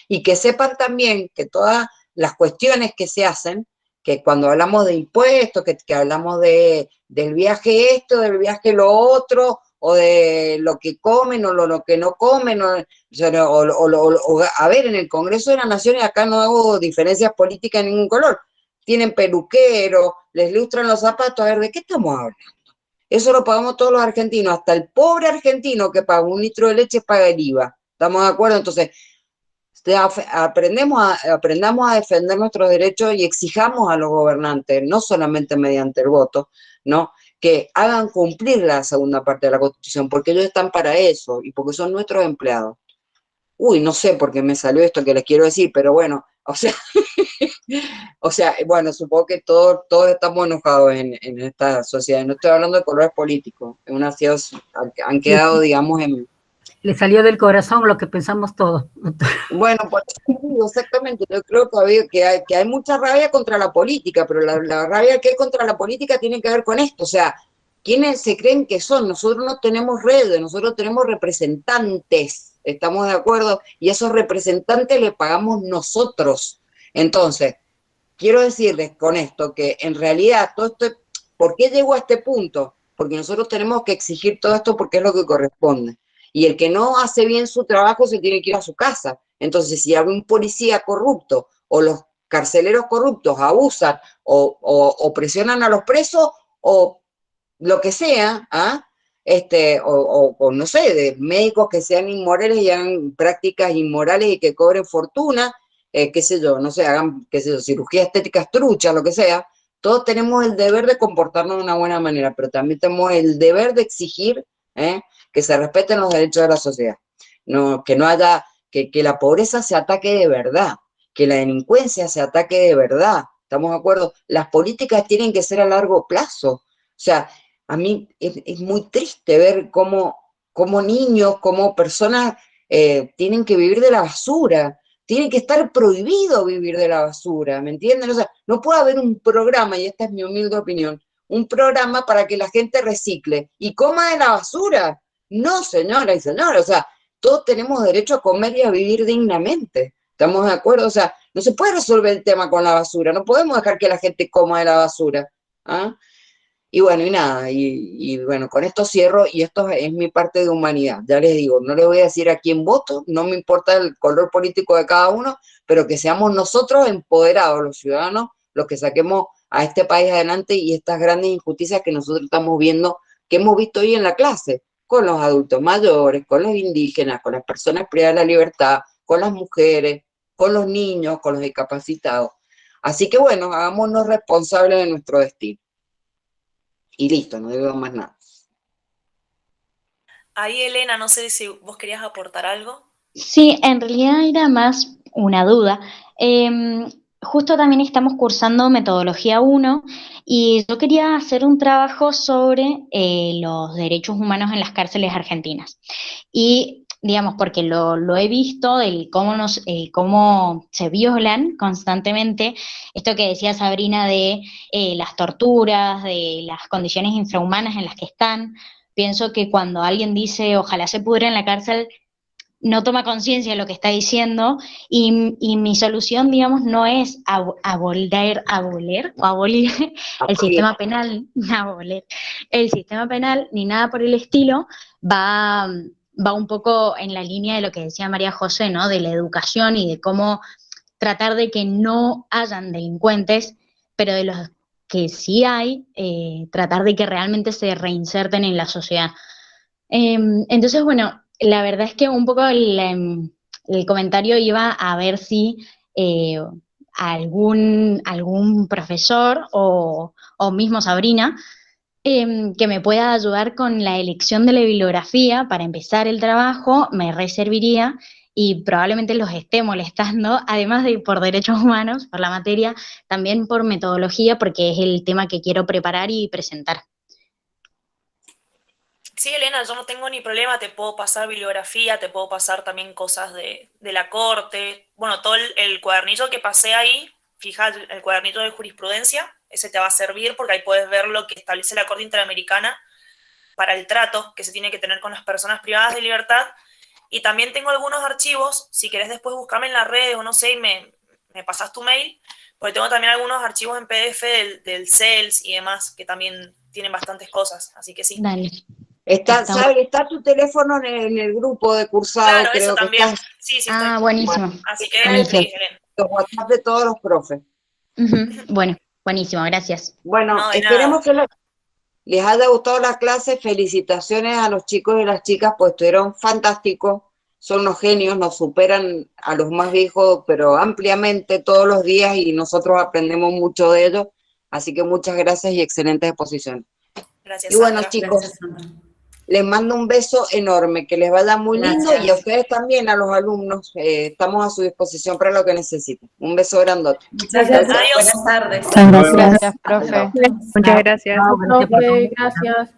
Y que sepan también que todas las cuestiones que se hacen, que cuando hablamos de impuestos, que hablamos del viaje esto, del viaje lo otro, o de lo que comen o lo que no comen, a ver, en el Congreso de la Nación, y acá no hago diferencias políticas de ningún color, tienen peluquero, les lustran los zapatos. A ver, ¿de qué estamos hablando? Eso lo pagamos todos los argentinos, hasta el pobre argentino que paga 1 litro de leche paga el IVA. ¿Estamos de acuerdo? Entonces, aprendamos a defender nuestros derechos y exijamos a los gobernantes, no solamente mediante el voto, ¿no?, que hagan cumplir la segunda parte de la Constitución, porque ellos están para eso y porque son nuestros empleados. Uy, no sé por qué me salió esto que les quiero decir, pero bueno, o sea, bueno, supongo que todos estamos enojados en esta sociedad. No estoy hablando de colores políticos, en una sociedad han quedado, digamos, en... Le salió del corazón lo que pensamos todos. Bueno, pues exactamente, yo creo que hay mucha rabia contra la política, pero la rabia que hay contra la política tiene que ver con esto, o sea, ¿quiénes se creen que son? Nosotros no tenemos redes, nosotros tenemos representantes, ¿estamos de acuerdo? Y esos representantes les pagamos nosotros. Entonces, quiero decirles con esto que en realidad todo esto, ¿por qué llegó a este punto? Porque nosotros tenemos que exigir todo esto porque es lo que corresponde. Y el que no hace bien su trabajo se tiene que ir a su casa. Entonces, si hay un policía corrupto o los carceleros corruptos abusan o presionan a los presos o lo que sea, o no sé, de médicos que sean inmorales y hagan prácticas inmorales y que cobren fortuna, qué sé yo, no sé, hagan, qué sé yo, cirugías estéticas truchas, lo que sea, todos tenemos el deber de comportarnos de una buena manera, pero también tenemos el deber de exigir, que se respeten los derechos de la sociedad, no, que no haya, que la pobreza se ataque de verdad, que la delincuencia se ataque de verdad, ¿estamos de acuerdo? Las políticas tienen que ser a largo plazo, o sea, a mí es muy triste ver cómo niños, cómo personas tienen que vivir de la basura, tiene que estar prohibido vivir de la basura, ¿me entienden? O sea, no puede haber un programa, y esta es mi humilde opinión, un programa para que la gente recicle y coma de la basura. No, señora y señores, o sea, todos tenemos derecho a comer y a vivir dignamente. ¿Estamos de acuerdo? O sea, no se puede resolver el tema con la basura, no podemos dejar que la gente coma de la basura. ¿Ah? Y bueno, y nada, y bueno, con esto cierro, y esto es mi parte de humanidad. Ya les digo, no les voy a decir a quién voto, no me importa el color político de cada uno, pero que seamos nosotros empoderados, los ciudadanos, los que saquemos a este país adelante y estas grandes injusticias que nosotros estamos viendo, que hemos visto hoy en la clase, con los adultos mayores, con los indígenas, con las personas privadas de la libertad, con las mujeres, con los niños, con los discapacitados. Así que bueno, hagámonos responsables de nuestro destino. Y listo, no digo más nada. Ahí, Elena, no sé si vos querías aportar algo. Sí, en realidad era más una duda. Justo también estamos cursando Metodología 1 y yo quería hacer un trabajo sobre los derechos humanos en las cárceles argentinas. Y, digamos, porque lo he visto, cómo se violan constantemente, esto que decía Sabrina de las torturas, de las condiciones infrahumanas en las que están. Pienso que cuando alguien dice ojalá se pudre en la cárcel, no toma conciencia de lo que está diciendo y mi solución, digamos, no es abolir el sistema penal, abolir el sistema penal ni nada por el estilo, va un poco en la línea de lo que decía María José, ¿no? De la educación y de cómo tratar de que no hayan delincuentes, pero de los que sí hay, tratar de que realmente se reinserten en la sociedad. Entonces, bueno, la verdad es que un poco el comentario iba a ver si algún profesor o mismo Sabrina que me pueda ayudar con la elección de la bibliografía para empezar el trabajo, me reserviría y probablemente los esté molestando, además de por derechos humanos, por la materia, también por metodología, porque es el tema que quiero preparar y presentar. Sí, Elena, yo no tengo ni problema, te puedo pasar bibliografía, te puedo pasar también cosas de la corte, bueno, todo el cuadernillo que pasé ahí, fija el cuadernillo de jurisprudencia, ese te va a servir porque ahí puedes ver lo que establece la Corte Interamericana para el trato que se tiene que tener con las personas privadas de libertad, y también tengo algunos archivos, si querés después buscarme en las redes o no sé, y me pasás tu mail, porque tengo también algunos archivos en PDF del CELS y demás, que también tienen bastantes cosas, así que sí. Dale. Está tu teléfono en el grupo de cursados, claro, creo eso que también. está. Sí, Ah, buenísimo. Bueno, así que los WhatsApp de todos los profes. Bueno, buenísimo, gracias. Bueno, No, de esperemos que les haya gustado la clase. Felicitaciones a los chicos y las chicas, pues estuvieron fantásticos. Son unos genios, nos superan a los más viejos, pero ampliamente todos los días y nosotros aprendemos mucho de ellos. Así que muchas gracias y excelentes exposiciones. Gracias, Y bueno, Sandra. chicos, Gracias, Sandra. les mando un beso enorme, que les vaya muy lindo Gracias. y a ustedes también, a los alumnos. Estamos a su disposición para lo que necesiten. Un beso grandote. Muchas gracias. Adiós. Buenas tardes. Muchas gracias, profe. Muchas gracias. Profe, gracias.